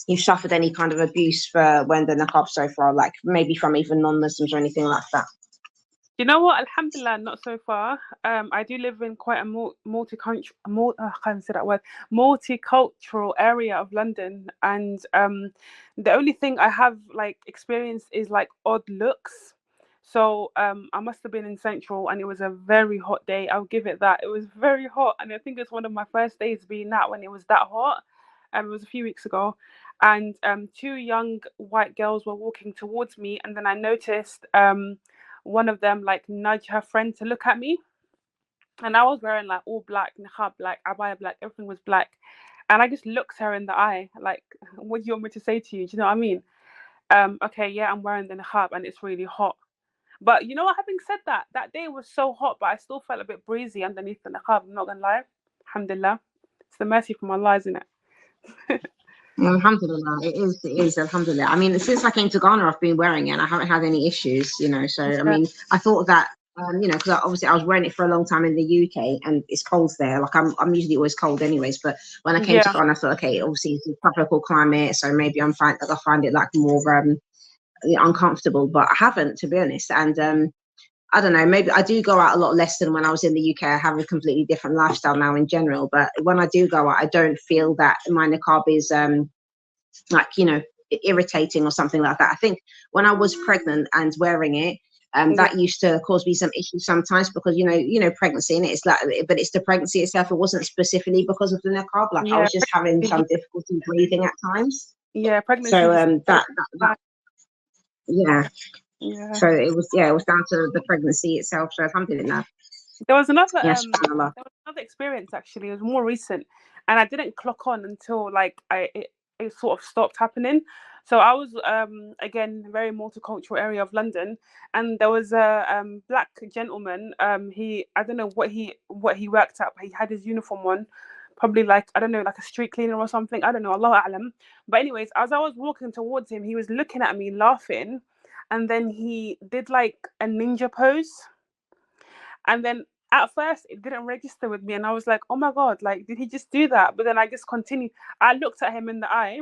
Speaker 1: you've suffered any kind of abuse for wearing the niqab so far, like maybe from even non-Muslims or anything like that?
Speaker 2: You know what? Alhamdulillah, not so far. I do live in quite a multi-country, I can't say that word, multicultural area of London, and the only thing I have like experienced is like odd looks. So I must have been in Central, and it was a very hot day. I'll give it that. It was very hot, and I think it's one of my first days being out when it was that hot. It was a few weeks ago, and two young white girls were walking towards me, and then I noticed one of them like nudge her friend to look at me, and I was wearing like all black, niqab black, abaya black, everything was black, and I just looked her in the eye like, "What do you want me to say to you?" Do you know what I mean? Okay, yeah, I'm wearing the niqab and it's really hot. But you know what? Having said that, that day was so hot, but I still felt a bit breezy underneath the niqab. I'm not gonna lie. Alhamdulillah, it's the mercy from Allah, isn't it?
Speaker 1: Alhamdulillah, it is, Alhamdulillah. I mean, since I came to Ghana, I've been wearing it and I haven't had any issues, you know. So, I
Speaker 2: Yeah,
Speaker 1: mean, I thought that, you know, because obviously I was wearing it for a long time in the UK and it's cold there. Like, I'm usually always cold anyways. But when I came to
Speaker 2: yeah,
Speaker 1: Ghana, I thought, okay, obviously it's a tropical climate. So maybe I find it like more uncomfortable, but I haven't, to be honest. And I don't know, maybe I do go out a lot less than when I was in the UK. I have a completely different lifestyle now in general. But when I do go out, I don't feel that my niqab is like, you know, irritating or something like that. I think when I was pregnant and wearing it,
Speaker 2: yeah,
Speaker 1: that used to cause me some issues sometimes because pregnancy in it, it's like, but it's the pregnancy itself. It wasn't specifically because of the niqab. Like I
Speaker 2: yeah.
Speaker 1: was just having some difficulty breathing at times.
Speaker 2: Yeah, pregnancy
Speaker 1: So
Speaker 2: just
Speaker 1: that yeah.
Speaker 2: yeah.
Speaker 1: So it was down to the pregnancy itself. So alhamdulillah.
Speaker 2: There was another
Speaker 1: Yeah, subhanallah.
Speaker 2: experience actually. It was more recent, and I didn't clock on until like it sort of stopped happening. So I was again very multicultural area of London, and there was a black gentleman. He, I don't know what he worked at, but he had his uniform on, probably like, I don't know, like a street cleaner or something. I don't know, Allahu a'lam. But anyways, as I was walking towards him, he was looking at me laughing, and then he did like a ninja pose. And then at first it didn't register with me, and I was like, "Oh my god, like did he just do that?" But then I just continued. I looked at him in the eye,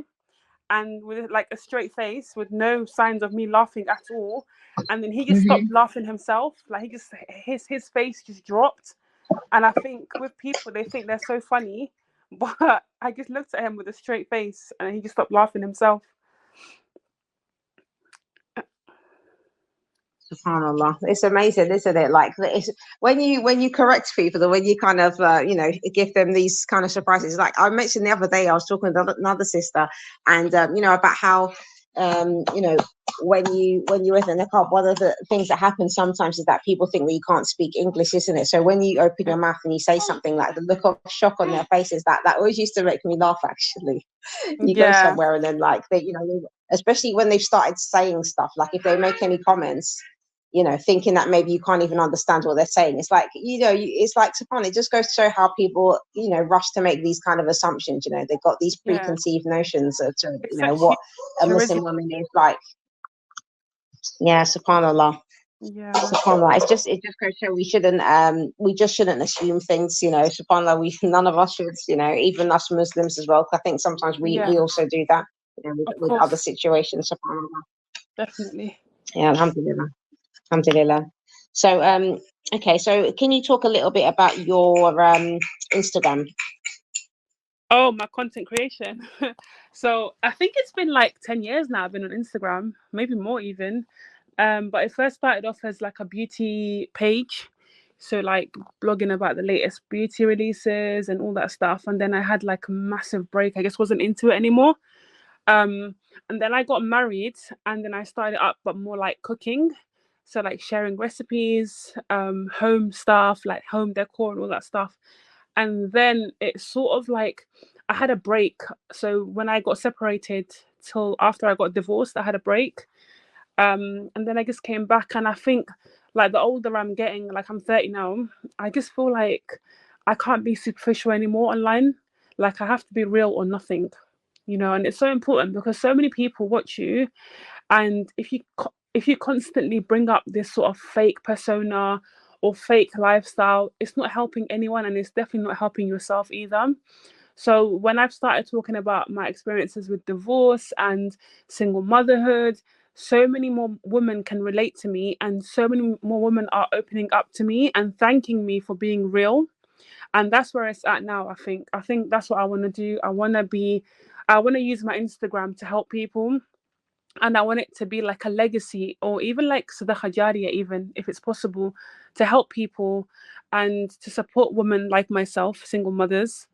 Speaker 2: and with like a straight face, with no signs of me laughing at all. And then he just stopped
Speaker 1: Hmm.
Speaker 2: laughing himself. Like he just, his face just dropped. And I think with people, they think they're so funny, but I just looked at him with a straight face, and he just stopped laughing himself.
Speaker 1: SubhanAllah. It's amazing, isn't it? Like it's when you correct people, and when you kind of give them these kind of surprises. Like I mentioned the other day, I was talking with another sister, and about how you know when you're with a niqab, one of the things that happens sometimes is that people think that you can't speak English, isn't it? So when you open your mouth and you say something, like the look of shock on their faces, that always used to make me laugh. Actually, you go
Speaker 2: Yeah,
Speaker 1: somewhere and then like they, especially when they've started saying stuff, like if they make any comments, thinking that maybe you can't even understand what they're saying. It's like, it's like, subhanAllah, it just goes to show how people, rush to make these kind of assumptions. They've got these
Speaker 2: yeah.
Speaker 1: preconceived notions of,
Speaker 2: It's such
Speaker 1: what a
Speaker 2: huge.
Speaker 1: Muslim woman is like. Yeah, subhanAllah.
Speaker 2: Yeah,
Speaker 1: SubhanAllah. It just goes to show we just shouldn't assume things, SubhanAllah, none of us should, even us Muslims as well. I think sometimes we
Speaker 2: yeah,
Speaker 1: also do that,
Speaker 2: of
Speaker 1: with other
Speaker 2: course,
Speaker 1: situations, SubhanAllah.
Speaker 2: definitely.
Speaker 1: Yeah, alhamdulillah. Alhamdulillah. So, okay. So, can you talk a little bit about your Instagram?
Speaker 2: Oh, my content creation. So I think it's been like 10 years now I've been on Instagram, maybe more even. But it first started off as like a beauty page. So like blogging about the latest beauty releases and all that stuff. And then I had like a massive break. I just wasn't into it anymore. Um, and then I got married, and then I started up, but more like cooking. So like sharing recipes, home stuff, like home decor and all that stuff. And then it sort of like, I had a break. So when I got separated till after I got divorced, I had a break. And then I just came back, and I think like the older I'm getting, like I'm 30 now, I just feel like I can't be superficial anymore online. Like I have to be real or nothing, and it's so important because so many people watch you, and if you constantly bring up this sort of fake persona or fake lifestyle, it's not helping anyone, and it's definitely not helping yourself either. So when I've started talking about my experiences with divorce and single motherhood, so many more women can relate to me, and so many more women are opening up to me and thanking me for being real. And that's where it's at now. I think that's what I want to do. I want to use my Instagram to help people, and I want it to be like a legacy, or even like Sadaqa Jariyah, even if it's possible, to help people and to support women like myself, single mothers,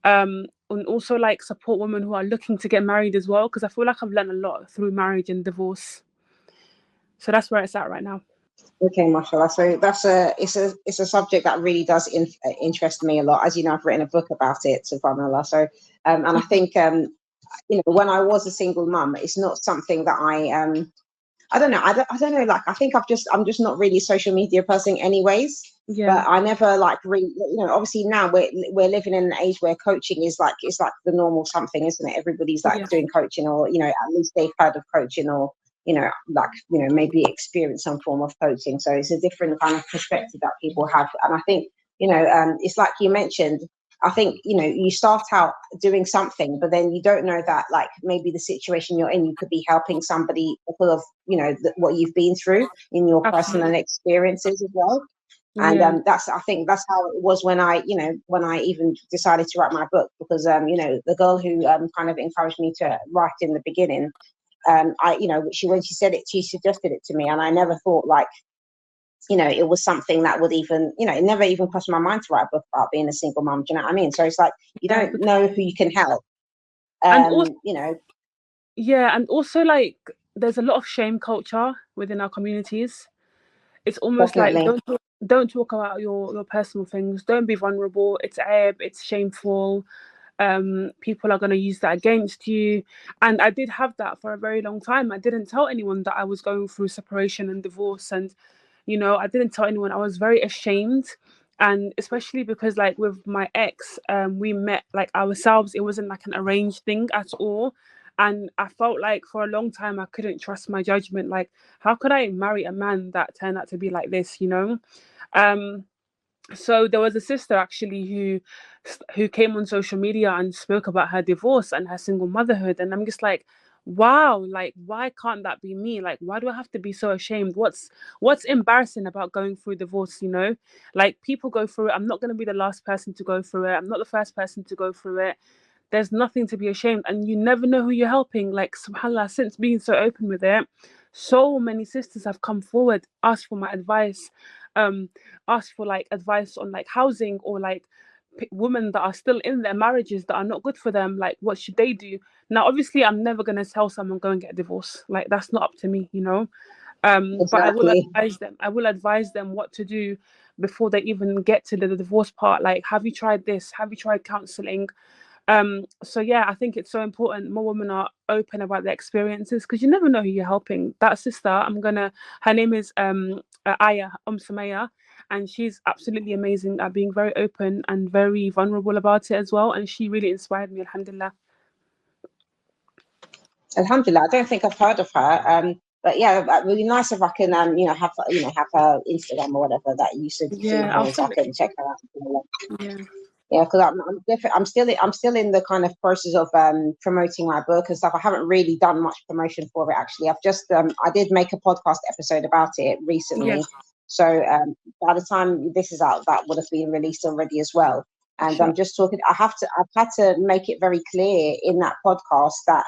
Speaker 2: and also like support women who are looking to get married as well, because I feel like I've learned a lot through marriage and divorce. So that's where it's at right now.
Speaker 1: Okay, mashallah. So that's a subject that really does interest me a lot. As you know, I've written a book about it, subhanallah. So and I think when I was a single mum, it's not something that I don't know. I don't know. Like, I think I'm just not really a social media person, anyways.
Speaker 2: Yeah.
Speaker 1: But I never like really, obviously now we're living in an age where coaching is like, it's like the normal something, isn't it? Everybody's like doing coaching, or at least they've heard of coaching, or maybe experience some form of coaching. So it's a different kind of perspective that people have, and I think it's like you mentioned. I think you start out doing something, but then you don't know that, like, maybe the situation you're in, you could be helping somebody because of what you've been through in your personal experiences as well. And I think that's how it was when I even decided to write my book, because the girl who kind of encouraged me to write in the beginning, when she said it, she suggested it to me, and I never thought, like, it was something that would even, it never even crossed my mind to write a book about being a single mom. Do you know what I mean? So it's like, you don't know who you can help.
Speaker 2: And also, and also, like, there's a lot of shame culture within our communities. It's almost
Speaker 1: Definitely.
Speaker 2: like, don't talk about your personal things. Don't be vulnerable. It's aib. It's shameful. People are going to use that against you. And I did have that for a very long time. I didn't tell anyone that I was going through separation and divorce, and I didn't tell anyone. I was very ashamed. And especially because, like, with my ex, we met like ourselves. It wasn't like an arranged thing at all. And I felt like for a long time I couldn't trust my judgment. Like, how could I marry a man that turned out to be like this, So there was a sister actually who came on social media and spoke about her divorce and her single motherhood, and I'm just like, wow, like, why can't that be me? Like, why do I have to be so ashamed? What's embarrassing about going through divorce? Like, people go through it. I'm not going to be the last person to go through it. I'm not the first person to go through it. There's nothing to be ashamed, and you never know who you're helping. Like, subhanallah, since being so open with it, so many sisters have come forward, asked for my advice, asked for like advice on like housing, or like women that are still in their marriages that are not good for them. Like, what should they do? Now, obviously, I'm never gonna tell someone go and get a divorce. Like, that's not up to me,
Speaker 1: Exactly.
Speaker 2: But I will advise them. I will advise them what to do before they even get to the divorce part. Like, have you tried this? Have you tried counseling? So yeah, I think it's so important more women are open about their experiences, because you never know who you're helping. That sister, her name is Aya Sumaya, and she's absolutely amazing at being very open and very vulnerable about it as well, and she really inspired me, alhamdulillah.
Speaker 1: Alhamdulillah. I don't think I've heard of her. But yeah, it would be nice if I can have her Instagram or whatever that you should see her, so I can check her out. Yeah, because I'm still in the kind of process of promoting my book and stuff. I haven't really done much promotion for it, actually. I've just I did make a podcast episode about it recently. So by the time this is out, that would have been released already as well. And I'm just talking. I've had to make it very clear in that podcast that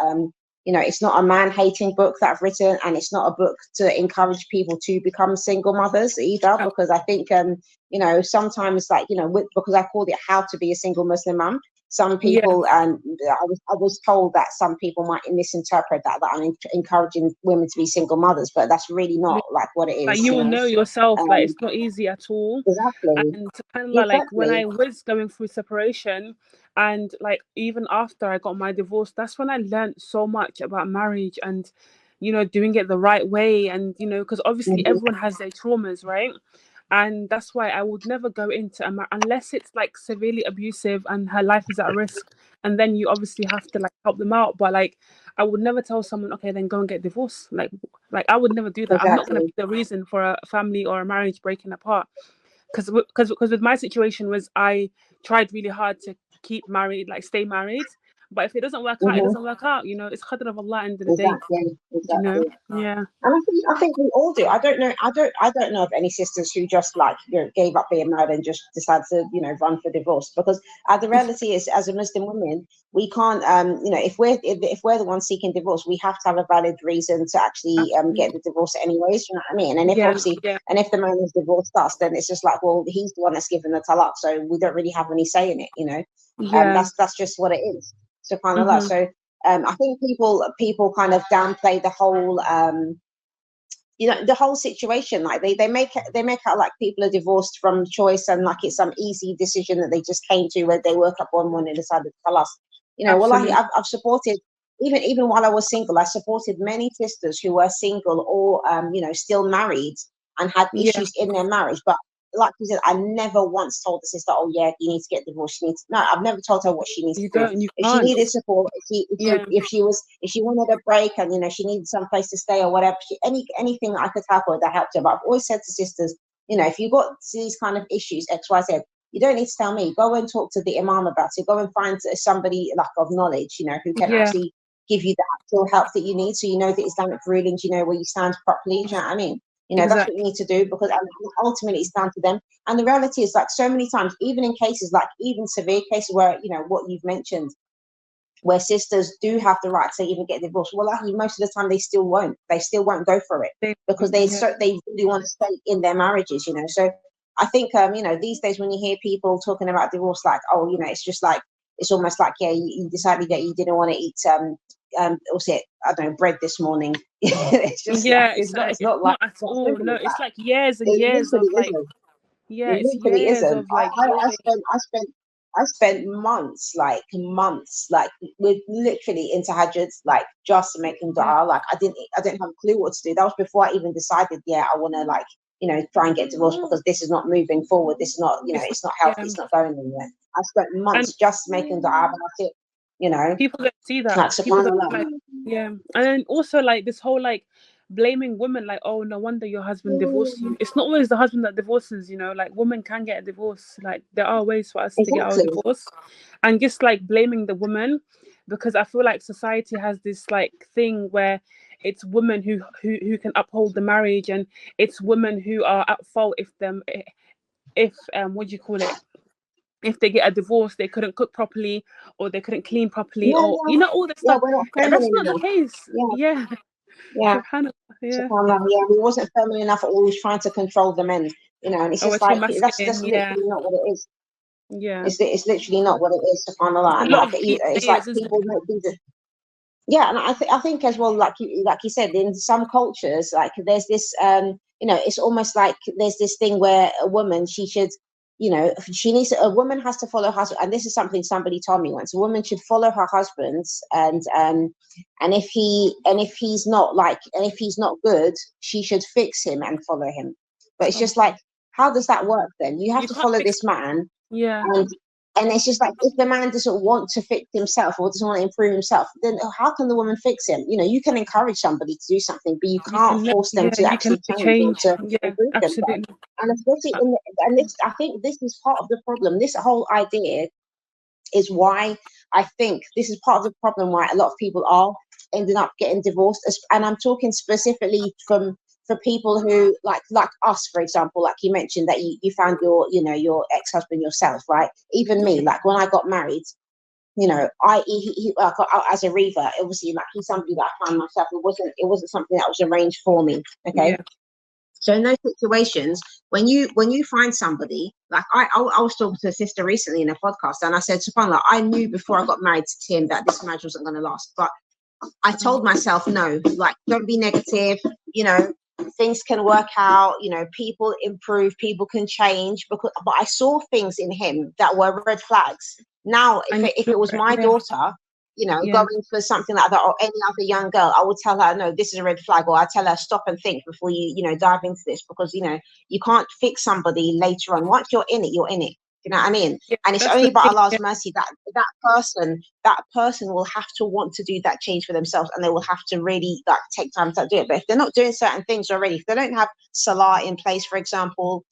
Speaker 1: it's not a man-hating book that I've written, and it's not a book to encourage people to become single mothers either, because I think sometimes, like, because I called it How to Be a Single Muslim Mum, some people, I was told that some people might misinterpret that I'm encouraging women to be single mothers, but that's really not like what it is.
Speaker 2: Like, you will know yourself, like, it's not easy at all.
Speaker 1: Exactly.
Speaker 2: And subhanAllah, like, when I was going through separation, and like even after I got my divorce, that's when I learned so much about marriage and doing it the right way, and because obviously everyone has their traumas, right? And that's why I would never go into unless it's like severely abusive and her life is at risk, and then you obviously have to like help them out. But like, I would never tell someone, okay, then go and get divorced. Like I would never do that. I'm not going to be the reason for a family or a marriage breaking apart. Because with my situation was, I tried really hard to keep married, like stay married, But if it doesn't work out, it
Speaker 1: Hmm.
Speaker 2: doesn't work out. You know, it's qadr of Allah end of the day.
Speaker 1: Exactly,
Speaker 2: You know,
Speaker 1: exactly.
Speaker 2: yeah,
Speaker 1: And I think we all do. I don't know. I don't know of any sisters who just like, you know, gave up being married and just decided to, you know, run for divorce. Because the reality is, as a Muslim woman, we can't. You know, if we're the ones seeking divorce, we have to have a valid reason to actually get
Speaker 2: absolutely.
Speaker 1: the divorce anyways. You know what I mean? And if
Speaker 2: Yeah,
Speaker 1: obviously,
Speaker 2: yeah,
Speaker 1: and if the man has divorced us, then it's just like, well, he's the one that's given the talaq, so we don't really have any say in it. You know,
Speaker 2: yeah.
Speaker 1: that's just what it is. SubhanAllah.
Speaker 2: Mhm.
Speaker 1: So I think people kind of downplay the whole. You know, the whole situation, like they make out like people are divorced from choice and like it's some easy decision that they just came to where they woke up one morning and decided to tell us. You know, wallahi,
Speaker 2: Absolutely.
Speaker 1: I've supported, even while I was single, I supported many sisters who were single or you know, still married and had
Speaker 2: Yeah.
Speaker 1: issues in their marriage. But like you said, I never once told the sister, oh yeah, you need to get divorced, you need to, no, I've never told her what she needs
Speaker 2: You
Speaker 1: to do.
Speaker 2: don't. You
Speaker 1: If she
Speaker 2: can't.
Speaker 1: needed support,
Speaker 2: Yeah.
Speaker 1: if she wanted a break and, you know, she needed some place to stay or whatever, anything I could help her, that helped her. But I've always said to sisters, you know, if you've got these kind of issues, XYZ, you don't need to tell me. Go and talk to the imam about it. Go and find somebody like of knowledge, you know, who can
Speaker 2: Yeah.
Speaker 1: actually give you the actual help that you need, so you know the Islamic rulings, you know where you stand properly. Do you know what I mean? You know, that's what you
Speaker 2: Exactly.
Speaker 1: need to do, because ultimately it's down to them. And the reality is, like, so many times, even in cases like, even severe cases where, you know, what you've mentioned, where sisters do have the right to even get divorced, well, actually, most of the time they still won't. They still won't go for it, because
Speaker 2: Yeah.
Speaker 1: they really want to stay in their marriages, you know. So I think, you know, these days when you hear people talking about divorce, like, oh, you know, it's just like, it's almost like, yeah, you decided that you didn't want to eat what's it, I don't know, bread this morning. It's just like,
Speaker 2: Yeah.
Speaker 1: it's
Speaker 2: It's
Speaker 1: not like,
Speaker 2: not at
Speaker 1: it's not
Speaker 2: all.
Speaker 1: simple
Speaker 2: No,
Speaker 1: as
Speaker 2: it's
Speaker 1: that.
Speaker 2: like years and
Speaker 1: It
Speaker 2: years of
Speaker 1: literally
Speaker 2: like.
Speaker 1: isn't.
Speaker 2: Yeah,
Speaker 1: It
Speaker 2: it's
Speaker 1: literally
Speaker 2: years
Speaker 1: isn't.
Speaker 2: of like healing.
Speaker 1: I spent months, like, with literally into Tahajjud, like just making
Speaker 2: Yeah.
Speaker 1: dua. Like I didn't have a clue what to do. That was before I even decided, yeah, I want to, like, you know, try and get divorced, because this is not moving forward. This is not, you know,
Speaker 2: It's not.
Speaker 1: it's not healthy.
Speaker 2: Yeah.
Speaker 1: It's not going anywhere. I spent
Speaker 2: And
Speaker 1: months just making dua about it. You know,
Speaker 2: people don't see that.
Speaker 1: like,
Speaker 2: People don't
Speaker 1: subhanallah.
Speaker 2: like. Yeah. And then also like this whole like blaming women, like, oh, no wonder your husband divorced you. It's not always the husband that divorces, you know, like women can get a divorce. Like there are ways for us to get our
Speaker 1: Exactly.
Speaker 2: divorce. And just like blaming the woman, because I feel like society has this like thing where it's women who can uphold the marriage, and it's women who are at fault if what do you call it, if they get a divorce, they couldn't cook properly, or they couldn't clean properly,
Speaker 1: Yeah,
Speaker 2: or
Speaker 1: yeah,
Speaker 2: you know, all this
Speaker 1: yeah.
Speaker 2: stuff.
Speaker 1: We're not
Speaker 2: That's
Speaker 1: feminine
Speaker 2: not the
Speaker 1: enough.
Speaker 2: case.
Speaker 1: Yeah,
Speaker 2: Yeah.
Speaker 1: yeah.
Speaker 2: Subhanallah. Yeah.
Speaker 1: SubhanAllah, yeah, we wasn't feminine enough, always trying to control the men, you know, and it's
Speaker 2: Oh, we're
Speaker 1: just
Speaker 2: too
Speaker 1: like,
Speaker 2: masculine.
Speaker 1: that's
Speaker 2: Yeah.
Speaker 1: literally not what it is.
Speaker 2: Yeah.
Speaker 1: It's literally not what it is,
Speaker 2: It's
Speaker 1: SubhanAllah.
Speaker 2: a
Speaker 1: And
Speaker 2: lot
Speaker 1: like,
Speaker 2: of deep
Speaker 1: it's like
Speaker 2: layers, isn't
Speaker 1: people make these, yeah, and I think as well, like you said, in some cultures, like there's this, you know, it's almost like there's this thing where a woman, she should, you know, a woman has to follow her husband, and this is something somebody told me once. A woman should follow her husband, and if he's not like, and if he's not good, she should fix him and follow him. But it's just like,
Speaker 2: it?
Speaker 1: how does that work then? You have
Speaker 2: You
Speaker 1: to
Speaker 2: can't
Speaker 1: follow
Speaker 2: fix.
Speaker 1: this man,
Speaker 2: Yeah.
Speaker 1: and it's just like, if the man doesn't want to fix himself or doesn't want to improve himself, then how can the woman fix him? You know, you can encourage somebody to do something, but you
Speaker 2: You
Speaker 1: can't
Speaker 2: can
Speaker 1: force them
Speaker 2: yeah,
Speaker 1: to
Speaker 2: you can
Speaker 1: actually
Speaker 2: never
Speaker 1: change or
Speaker 2: change.
Speaker 1: to
Speaker 2: Yeah,
Speaker 1: improve themselves.
Speaker 2: absolutely.
Speaker 1: And especially and this, I think this is part of the problem. This whole idea is why I think this is part of the problem why a lot of people are ending up getting divorced. And I'm talking specifically for people who like us, for example, like you mentioned that you found your, you know, your ex-husband yourself, right? Even me, like when I got married, you know, like, as a revert, obviously, like, he's somebody that I found myself. It wasn't something that was arranged for me. Okay.
Speaker 2: Yeah.
Speaker 1: So in those situations, when you find somebody, like I was talking to a sister recently in a podcast, and I said, SubhanAllah, I knew before I got married to Tim that this marriage wasn't going to last. But I told myself, no, like, don't be negative, you know, things can work out, you know, people improve, people can change. But I saw things in him that were red flags. Now,
Speaker 2: And
Speaker 1: if it was my
Speaker 2: yeah,
Speaker 1: daughter, you know,
Speaker 2: yeah,
Speaker 1: going for something like that, or any other young girl, I would tell her, no, this is a red flag, or I tell her, stop and think before you know, dive into this, because, you know, you can't fix somebody later on. Once you're in it, you're in it. You know what I mean?
Speaker 2: yeah.
Speaker 1: And it's
Speaker 2: That's the
Speaker 1: only by
Speaker 2: thing.
Speaker 1: Allah's
Speaker 2: Yeah.
Speaker 1: mercy that that person will have to want to do that change for themselves, and they will have to really, like, take time to do it. But if they're not doing certain things already, if they don't have salah in place, for example,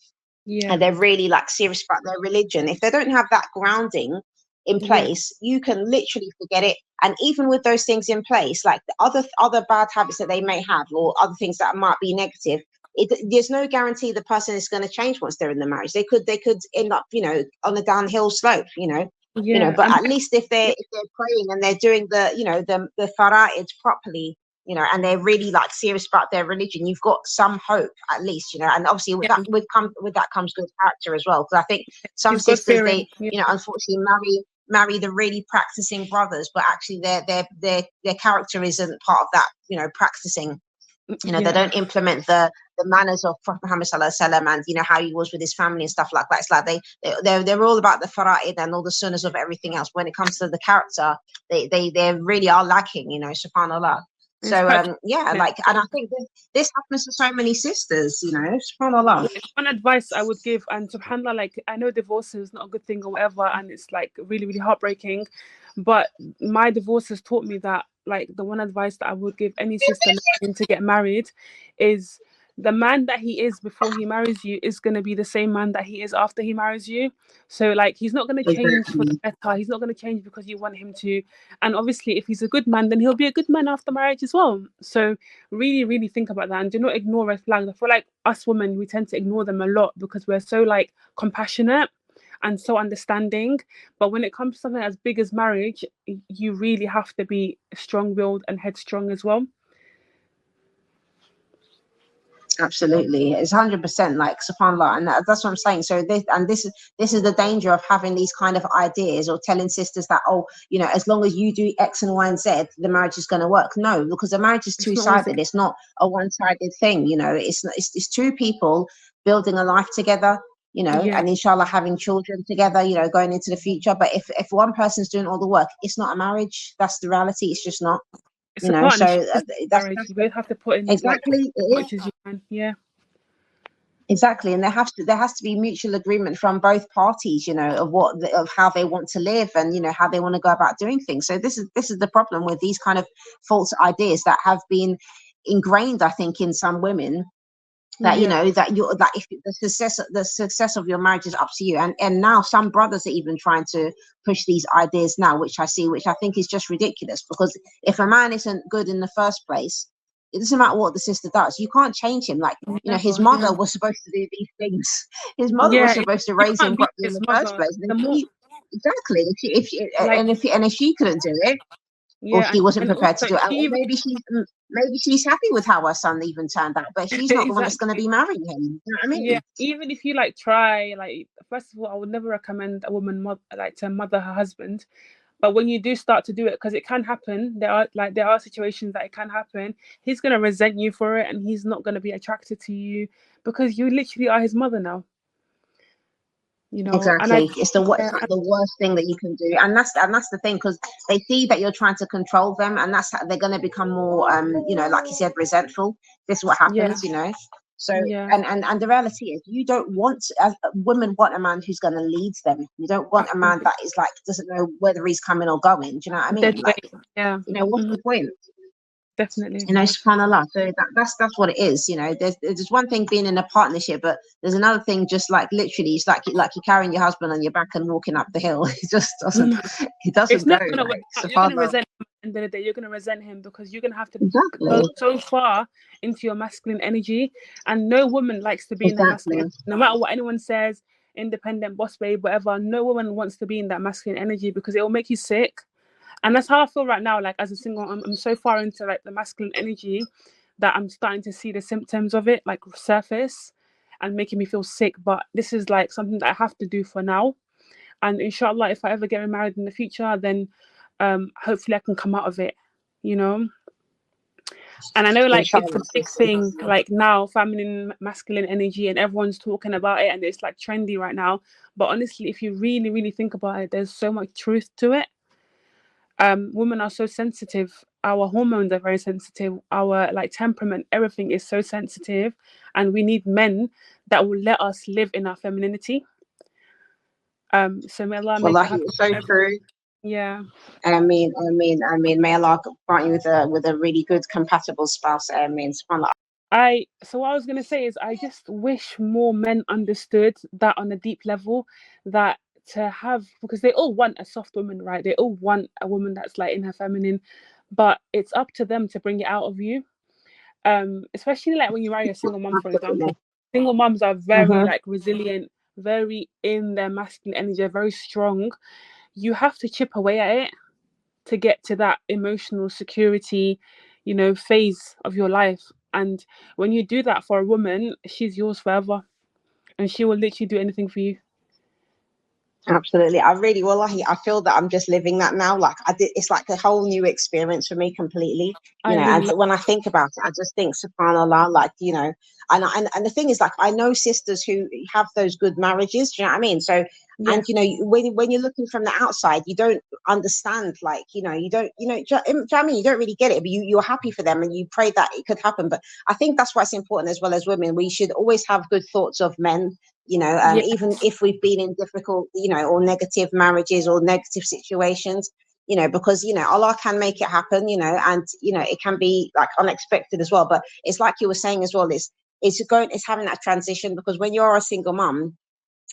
Speaker 2: Yeah.
Speaker 1: and they're really, like, serious about their religion, if they don't have that grounding, in place, you can literally forget it. And even with those things in place, like the other bad habits that they may have, or other things that might be negative, there's no guarantee the person is going to change once they're in the marriage. They could end up, on a downhill slope, but at least if they're praying and they're doing the fara'id properly, and they're really like serious about their religion, you've got some hope at least, and obviously with that comes good character as well. Because I think some sisters, they unfortunately marry the really practicing brothers, but actually their character isn't part of that, practicing. They don't implement the manners of Prophet Muhammad sallallahu alaihi wasallam, and how he was with his family and stuff like that. It's like they're all about the fara'id and all the sunnahs of everything else. When it comes to the character, they really are lacking, subhanallah. So and I think this happens to so many sisters, subhanallah.
Speaker 2: One advice I would give, and subhanallah, like I know divorce is not a good thing or whatever, and it's like really, really heartbreaking, but my divorce has taught me that, like, the one advice that I would give any sister looking to get married is the man that he is before he marries you is going to be the same man that he is after he marries you. So like he's not going to change for the better. He's not going to change because you want him to. And obviously if he's a good man, then he'll be a good man after marriage as well. So really, really think about that, and do not ignore red flags. I feel like us women, we tend to ignore them a lot because we're so like compassionate and so understanding. But when it comes to something as big as marriage, you really have to be strong-willed and headstrong as well.
Speaker 1: Absolutely, it's 100% like subhanallah, and that's what I'm saying. So this is the danger of having these kind of ideas, or telling sisters that, as long as you do X and Y and Z, the marriage is going to work. No, because the marriage is two-sided. It's not a one-sided thing. It's two people building a life together, and inshallah having children together, going into the future. But if one person's doing all the work, it's not a marriage. That's the reality. It's just not.
Speaker 2: It's a partnership. So that's you both have to put in
Speaker 1: exactly
Speaker 2: as much as you can. Yeah,
Speaker 1: exactly. And there has to be mutual agreement from both parties, of how they want to live, and how they want to go about doing things. So this is the problem with these kind of false ideas that have been ingrained, I think, in some women, that if the success of your marriage is up to you. And now some brothers are even trying to push these ideas now, which I think is just ridiculous, because if a man isn't good in the first place, it doesn't matter what the sister does, you can't change him. Like, his mother was supposed to do these things. His mother was supposed to raise him properly in the first place. Exactly. If she couldn't do it, or she wasn't prepared to do it, maybe she's happy with how her son even turned out, but she's not the one that's going to be marrying him. You know what I mean?
Speaker 2: Yeah, even if you try, first of all, I would never recommend a woman to mother her husband. But when you do start to do it, because it can happen, there are situations that it can happen, he's going to resent you for it, and he's not going to be attracted to you because you literally are his mother now.
Speaker 1: Exactly. It's the worst thing that you can do, and that's the thing, because they see that you're trying to control them, and that's how they're going to become more like you said, resentful. This is what happens. So and the reality is, you don't want, as women want a man who's going to lead them. You don't want a man that is like doesn't know whether he's coming or going. Do you know what I mean? What's the point?
Speaker 2: Definitely.
Speaker 1: SubhanAllah. So that's what it is. There's one thing being in a partnership, but there's another thing, just like literally, it's like you're carrying your husband on your back and walking up the hill. It just doesn't. It doesn't.
Speaker 2: It's not gonna work out. You're gonna resent him at the end of the day. You're gonna resent him because you're gonna have to go so far into your masculine energy, and no woman likes to be in that masculine. No matter what anyone says, independent, boss babe, whatever. No woman wants to be in that masculine energy because it will make you sick. And that's how I feel right now. Like, as a single, I'm so far into the masculine energy that I'm starting to see the symptoms of it surface and making me feel sick. But this is something that I have to do for now. And inshallah, if I ever get married in the future, then hopefully I can come out of it, And I know it's a big thing now, feminine, masculine energy, and everyone's talking about it, and it's trendy right now. But honestly, if you really, really think about it, there's so much truth to it. Women are so sensitive. Our hormones are very sensitive. Our temperament, everything is so sensitive, and we need men that will let us live in our femininity. So may Allah make it happen.
Speaker 1: So true.
Speaker 2: Yeah.
Speaker 1: I mean, may Allah grant you with a really good, compatible spouse. SubhanAllah.
Speaker 2: So what I was gonna say is, I just wish more men understood that on a deep level, that to have, because they all want a soft woman, right? They all want a woman that's like in her feminine, but it's up to them to bring it out of you. Especially like when you marry a single mom, for example. Single moms are very like resilient, very in their masculine energy, very strong. You have to chip away at it to get to that emotional security, you know, phase of your life. And when you do that for a woman, she's yours forever, and she will literally do anything for you.
Speaker 1: Absolutely. I really, wallahi, I feel that I'm just living that now. Like it's like a whole new experience for me completely.
Speaker 2: I
Speaker 1: And
Speaker 2: really
Speaker 1: when I think about it, I just think, subhanallah, like, and the thing is, like, I know sisters who have those good marriages, do you know what I mean? So,
Speaker 2: yeah.
Speaker 1: and when you're looking from the outside, you don't understand, like, you don't, do you know what I mean? You don't really get it, but you're happy for them and you pray that it could happen. But I think that's why it's important, as well as women. We should always have good thoughts of men,
Speaker 2: Yeah.
Speaker 1: even if we've been in difficult, or negative marriages or negative situations, because, Allah can make it happen, and, it can be like unexpected as well. But it's like you were saying as well, it's having that transition, because when you're a single mom,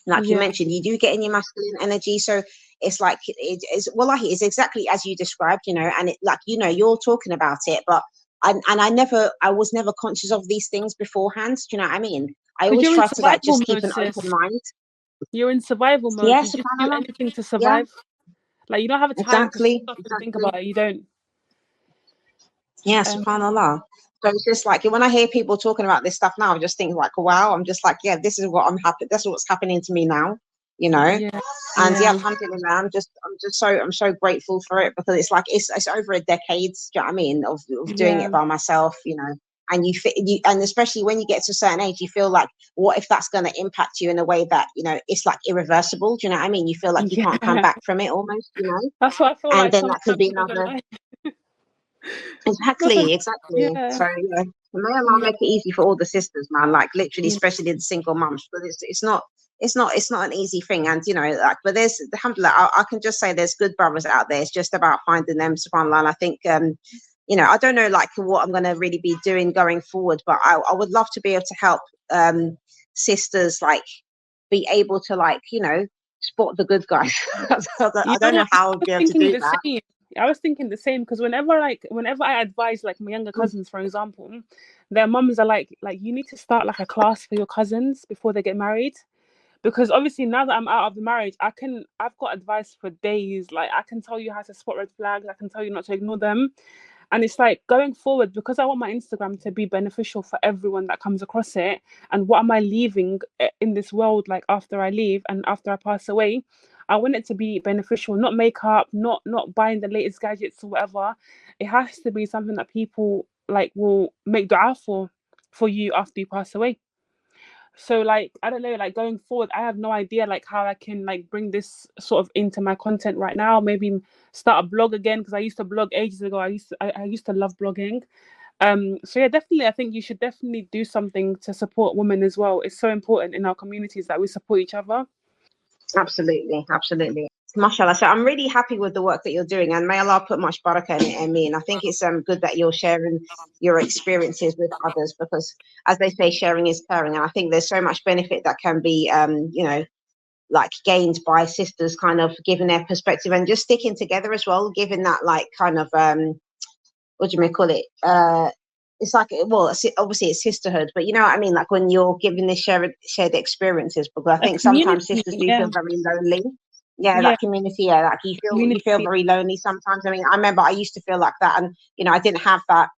Speaker 1: like you
Speaker 2: Yeah.
Speaker 1: mentioned, you do get in your masculine energy. So it's like, wallahi, it's exactly as you described, and it, like, you're talking about it, but I was never conscious of these things beforehand. Do you know what I mean? I
Speaker 2: Because
Speaker 1: always
Speaker 2: you're in
Speaker 1: try to, like,
Speaker 2: survival
Speaker 1: just keep
Speaker 2: mode,
Speaker 1: an
Speaker 2: sis.
Speaker 1: open mind.
Speaker 2: You're in survival mode. You
Speaker 1: Yes,
Speaker 2: just do
Speaker 1: subhanallah.
Speaker 2: anything to
Speaker 1: Yeah,
Speaker 2: survive. Like, you don't have a time to
Speaker 1: exactly,
Speaker 2: stop and think
Speaker 1: exactly.
Speaker 2: about it. You don't.
Speaker 1: Yeah,
Speaker 2: Um,
Speaker 1: subhanallah. So it's just like, when I hear people talking about this stuff now, I just think, like, wow. I'm just like, yeah, this is what I'm happy. That's what's happening to me now, you know.
Speaker 2: yeah.
Speaker 1: And yeah,
Speaker 2: Yeah.
Speaker 1: alhamdulillah, I'm so grateful for it, because it's like, it's over a decade, do you know what I mean, of doing
Speaker 2: Yeah.
Speaker 1: it by myself, and and especially when you get to a certain age, you feel like, what if that's going to impact you in a way that, it's like irreversible? Do you know what I mean? You feel like you can't come
Speaker 2: Yeah.
Speaker 1: back from it almost,
Speaker 2: That's what I feel
Speaker 1: and
Speaker 2: like
Speaker 1: then that could
Speaker 2: sometimes,
Speaker 1: be
Speaker 2: I'm not gonna
Speaker 1: another.
Speaker 2: lie. That's what,
Speaker 1: Exactly.
Speaker 2: yeah.
Speaker 1: So yeah, may Allah
Speaker 2: Yeah.
Speaker 1: make it easy for all the sisters, man. Like, literally,
Speaker 2: Yeah.
Speaker 1: especially the single moms. But it's not an easy thing. And, like, but there's, alhamdulillah, I can just say there's good brothers out there. It's just about finding them, subhanallah. And I think, I don't know, like, what I'm going to really be doing going forward, but I would love to be able to help sisters, like, be able to, like, spot the good guys.
Speaker 2: You
Speaker 1: I
Speaker 2: know
Speaker 1: don't know
Speaker 2: what?
Speaker 1: how
Speaker 2: I
Speaker 1: I'd
Speaker 2: was
Speaker 1: be able to
Speaker 2: thinking
Speaker 1: do
Speaker 2: the
Speaker 1: that.
Speaker 2: same. I was thinking the same because whenever I advise like my younger cousins, for example, their mums are like you need to start like a class for your cousins before they get married. Because obviously now that I'm out of the marriage, I've got advice for days. Like I can tell you how to spot red flags. I can tell you not to ignore them. And it's like going forward, because I want my Instagram to be beneficial for everyone that comes across it. And what am I leaving in this world, like after I leave and after I pass away? I want it to be beneficial, not makeup, not buying the latest gadgets or whatever. It has to be something that people like will make dua for you after you pass away. So like I don't know, like going forward, I have no idea like how I can like bring this sort of into my content right now. Maybe start a blog again, because I used to blog ages ago. I used to love blogging. So yeah, definitely I think you should definitely do something to support women as well. It's so important in our communities that we support each other.
Speaker 1: Absolutely, absolutely. Mashallah. So I'm really happy with the work that you're doing, and may Allah put much barakah in it and me. And I think it's good that you're sharing your experiences with others, because, as they say, sharing is caring. And I think there's so much benefit that can be, like, gained by sisters kind of giving their perspective and just sticking together as well, giving that, like, kind of, what do you may call it? It's like, well, obviously it's sisterhood, but you know what I mean? Like, when you're giving this shared experiences, because I
Speaker 2: A
Speaker 1: think sometimes
Speaker 2: community,
Speaker 1: sisters do
Speaker 2: yeah,
Speaker 1: feel very lonely. Yeah,
Speaker 2: yeah,
Speaker 1: that community. Yeah, like, you feel
Speaker 2: community,
Speaker 1: very lonely sometimes. I mean, I remember I used to feel like that, and, I didn't have that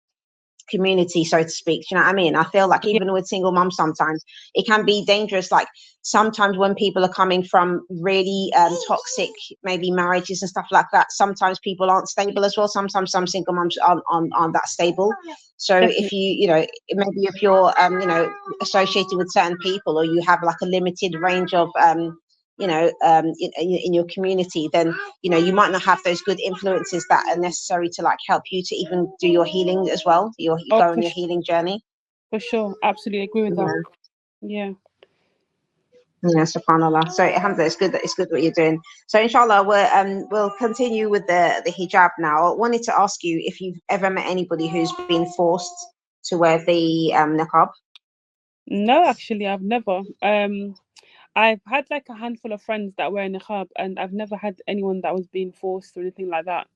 Speaker 1: community, so to speak. Do you know what I mean? I feel like
Speaker 2: yeah,
Speaker 1: even with single moms, sometimes it can be dangerous. Like, sometimes when people are coming from really toxic, maybe marriages and stuff like that, sometimes people aren't stable as well. Sometimes some single moms aren't that stable. So if
Speaker 2: definitely,
Speaker 1: maybe if you're associated with certain people, or you have like a limited range of in your community, then you might not have those good influences that are necessary to, like, help you to even do your healing as well. You
Speaker 2: oh
Speaker 1: go on your healing journey.
Speaker 2: for sure, absolutely agree with that.
Speaker 1: Yeah,
Speaker 2: Yeah.
Speaker 1: yeah, subhanallah. So alhamdulillah, it's good what you're doing. So inshallah, we'll continue with the hijab now. I wanted to ask you if you've ever met anybody who's been forced to wear the niqab.
Speaker 2: No, actually, I've never. I've had like a handful of friends that wear niqab, and I've never had anyone that was being forced or anything like that.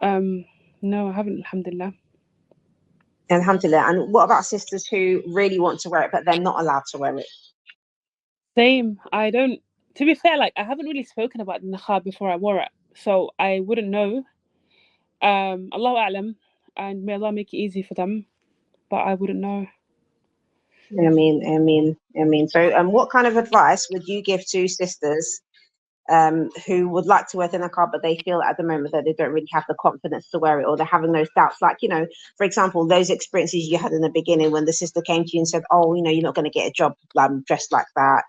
Speaker 2: No, I haven't, alhamdulillah.
Speaker 1: Alhamdulillah. And what about sisters who really want to wear it, but they're not allowed to wear it?
Speaker 2: Same. I don't. To be fair, like I haven't really spoken about the niqab before I wore it, so I wouldn't know. Allahu a'lam, and may Allah make it easy for them, but I wouldn't know.
Speaker 1: I mean. So, what kind of advice would you give to sisters who would like to wear the niqab, but they feel at the moment that they don't really have the confidence to wear it, or they're having those doubts? Like, for example, those experiences you had in the beginning when the sister came to you and said, "Oh, you're not going to get a job dressed like that."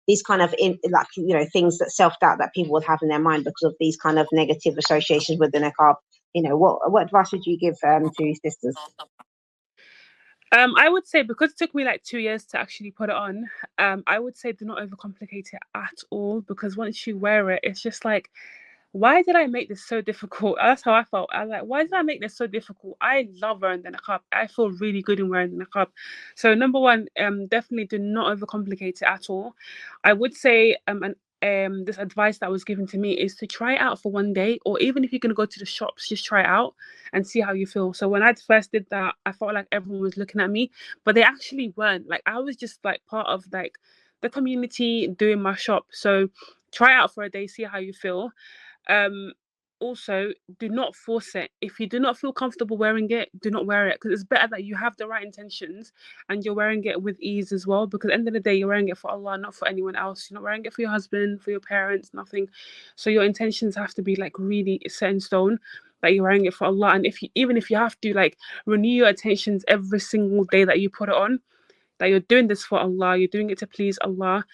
Speaker 1: These kind of things that self-doubt that people would have in their mind because of these kind of negative associations with the niqab. What advice would you give to sisters?
Speaker 2: I would say, because it took me like 2 years to actually put it on, I would say do not overcomplicate it at all, because once you wear it, it's just like, why did I make this so difficult? That's how I felt. I was like, why did I make this so difficult? I love wearing the niqab. I feel really good in wearing the niqab. So number one, definitely do not overcomplicate it at all. I would say, this advice that was given to me is to try it out for one day, or even if you're gonna go to the shops, just try it out and see how you feel. So when I first did that, I felt like everyone was looking at me, but they actually weren't. Like I was just like part of like the community doing my shop. So try it out for a day, see how you feel. um Also, do not force it. If you do not feel comfortable wearing it, do not wear it, because it's better that you have the right intentions and you're wearing it with ease as well, because at the end of the day, you're wearing it for Allah, not for anyone else. You're not wearing it for your husband, for your parents, nothing. So your intentions have to be like really set in stone, that you're wearing it for Allah. And even if you have to like renew your intentions every single day that you put it on, that you're doing this for Allah, you're doing it to please Allah.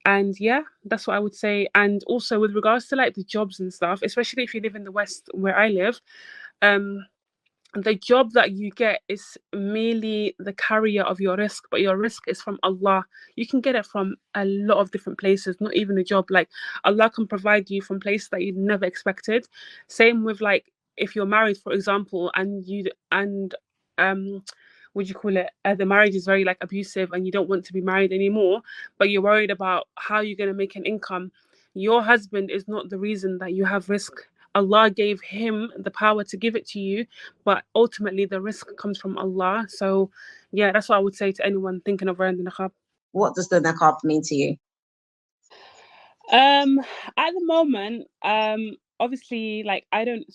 Speaker 2: And yeah, that's what I would say. And also with regards to like the jobs and stuff, especially if you live in the West where I live, um the job that you get is merely the carrier of your risk, but your risk is from Allah. You can get it from a lot of different places, not even a job. Like Allah can provide you from places that you never expected. Same with like if you're married, for example, and what do you call it? The marriage is very like abusive, and you don't want to be married anymore, but you're worried about how you're going to make an income. Your husband is not the reason that you have risk. Allah gave him the power to give it to you, but ultimately the risk comes from Allah. So yeah, that's what I would say to anyone thinking of wearing the niqab.
Speaker 1: What does the niqab mean to you?
Speaker 2: At the moment, obviously, like I don't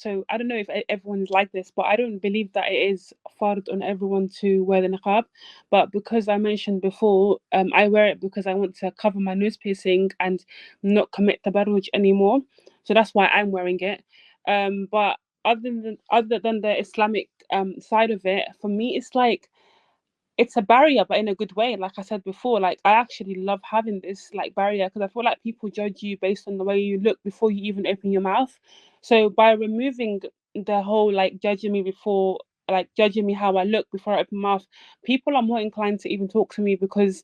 Speaker 2: know if everyone's like this, but I don't believe that it is fard on everyone to wear the niqab. But because I mentioned before, I wear it because I want to cover my nose piercing and not commit tabarruj anymore. So that's why I'm wearing it. But other than the Islamic side of it, for me, it's like it's a barrier, but in a good way. Like I said before, like I actually love having this like barrier, because I feel like people judge you based on the way you look before you even open your mouth. So by removing the whole like judging me before, like judging me how I look before I open my mouth, people are more inclined to even talk to me, because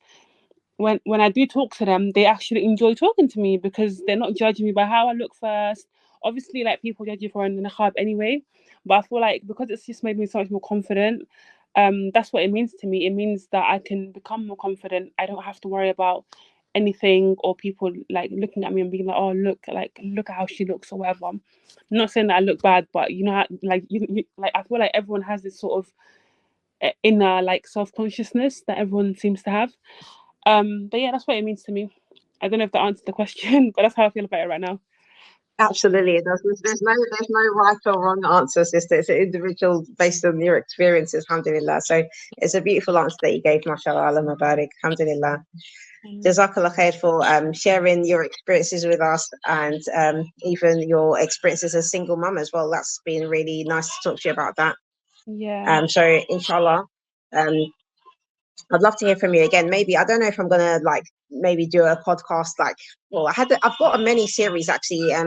Speaker 2: when I do talk to them, they actually enjoy talking to me because they're not judging me by how I look first. Obviously, like people judge you for wearing the niqab anyway, but I feel like because it's just made me so much more confident. That's what it means to me. It means that I can become more confident. I don't have to worry about anything, or people like looking at me and being like, "Oh, look at how she looks," or whatever. I'm not saying that I look bad, but like like I feel like everyone has this sort of inner like self-consciousness that everyone seems to have. But yeah, that's what it means to me. I don't know if that answered the question, but that's how I feel about it right now.
Speaker 1: Absolutely, it does. There's no right or wrong answer, sister. It's an individual based on your experiences, alhamdulillah. So it's a beautiful answer that you gave, mashallah, Allah Mubarak, alhamdulillah. Jazakallah khair for sharing your experiences with us, and even your experiences as single mum as well. That's been really nice to talk to you about that.
Speaker 2: Yeah.
Speaker 1: So inshallah, I'd love to hear from you again. Maybe I don't know if I'm gonna like maybe do a podcast like. Well, I've got a mini series actually, a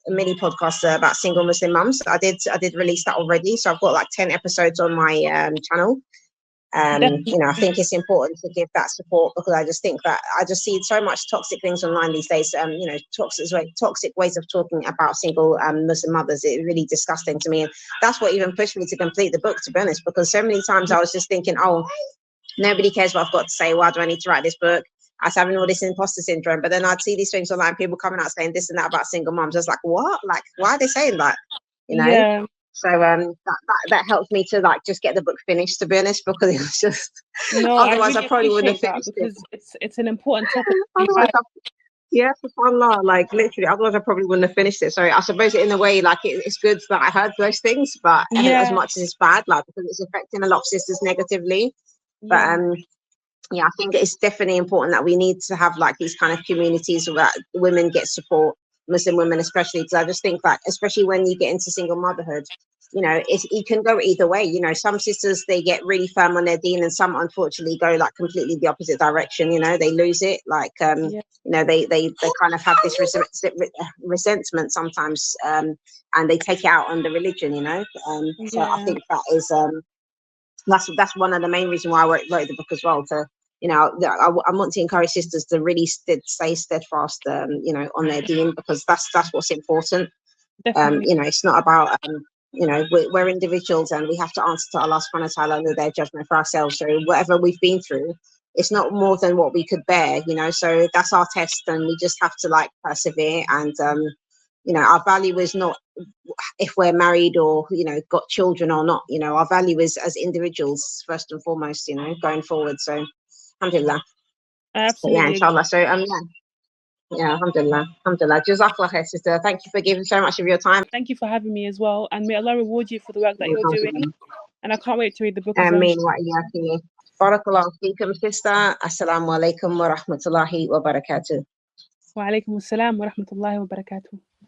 Speaker 1: mini podcast about single Muslim mums. I did release that already, so I've got like 10 episodes on my channel. I think it's important to give that support, because I just think that I just see so much toxic things online these days. Toxic ways of talking about single Muslim mothers. It's really disgusting to me, and that's what even pushed me to complete the book, to be honest, because so many times I was just thinking, oh, nobody cares what I've got to say. Why do I need to write this book? I was having all this imposter syndrome. But then I'd see these things online, people coming out saying this and that about single moms. I was like, what? Like, why are they saying that? You know?
Speaker 2: Yeah.
Speaker 1: So that helped me to like just get the book finished, to be honest, because it was just
Speaker 2: No, I
Speaker 1: otherwise I
Speaker 2: really
Speaker 1: probably wouldn't
Speaker 2: appreciate
Speaker 1: have
Speaker 2: that
Speaker 1: finished
Speaker 2: because it's an important topic.
Speaker 1: it. Yeah, subhanAllah, like literally, otherwise I probably wouldn't have finished it. So I suppose in a way, like it's good that I heard those things, but as
Speaker 2: Yeah,
Speaker 1: much as it's bad, like because it's affecting a lot of sisters negatively. But
Speaker 2: yeah,
Speaker 1: yeah, I think it's definitely important that we need to have like these kind of communities where women get support, Muslim women especially, because I just think that especially when you get into single motherhood, you know, it can go either way. You know, some sisters, they get really firm on their deen, and some unfortunately go like completely the opposite direction. You know, they lose it. Like
Speaker 2: yeah,
Speaker 1: you know, they kind of have this resentment sometimes, and they take it out on the religion. You know, so I
Speaker 2: yeah,
Speaker 1: think that is that's one of the main reasons why I wrote the book as well. To, you know, I want to encourage sisters to really stay steadfast, you know, on their deen, because that's what's important.
Speaker 2: definitely.
Speaker 1: You know, it's not about you know, we're individuals and we have to answer to Allah subhanahu wa ta'ala under their judgment for ourselves. So whatever we've been through, it's not more than what we could bear, you know. So that's our test, and we just have to like persevere. And you know, our value is not if we're married or, you know, got children or not. You know, our value is as individuals first and foremost, you know, going forward. So alhamdulillah.
Speaker 2: I
Speaker 1: But yeah,
Speaker 2: absolutely agree.
Speaker 1: inshallah. So yeah, alhamdulillah, alhamdulillah. Jazakallah khair, sister. Thank you for giving so much of your time.
Speaker 2: Thank you for having me as well, and may Allah reward you for the work that you're doing. And I can't wait to read the book as well.
Speaker 1: Ameen wa iyyakum. Barakallahu feekum, sister. Assalamu alaikum wa rahmatullahi wa barakatuh.
Speaker 2: Wa alaikum assalam wa rahmatullahi wa barakatuh.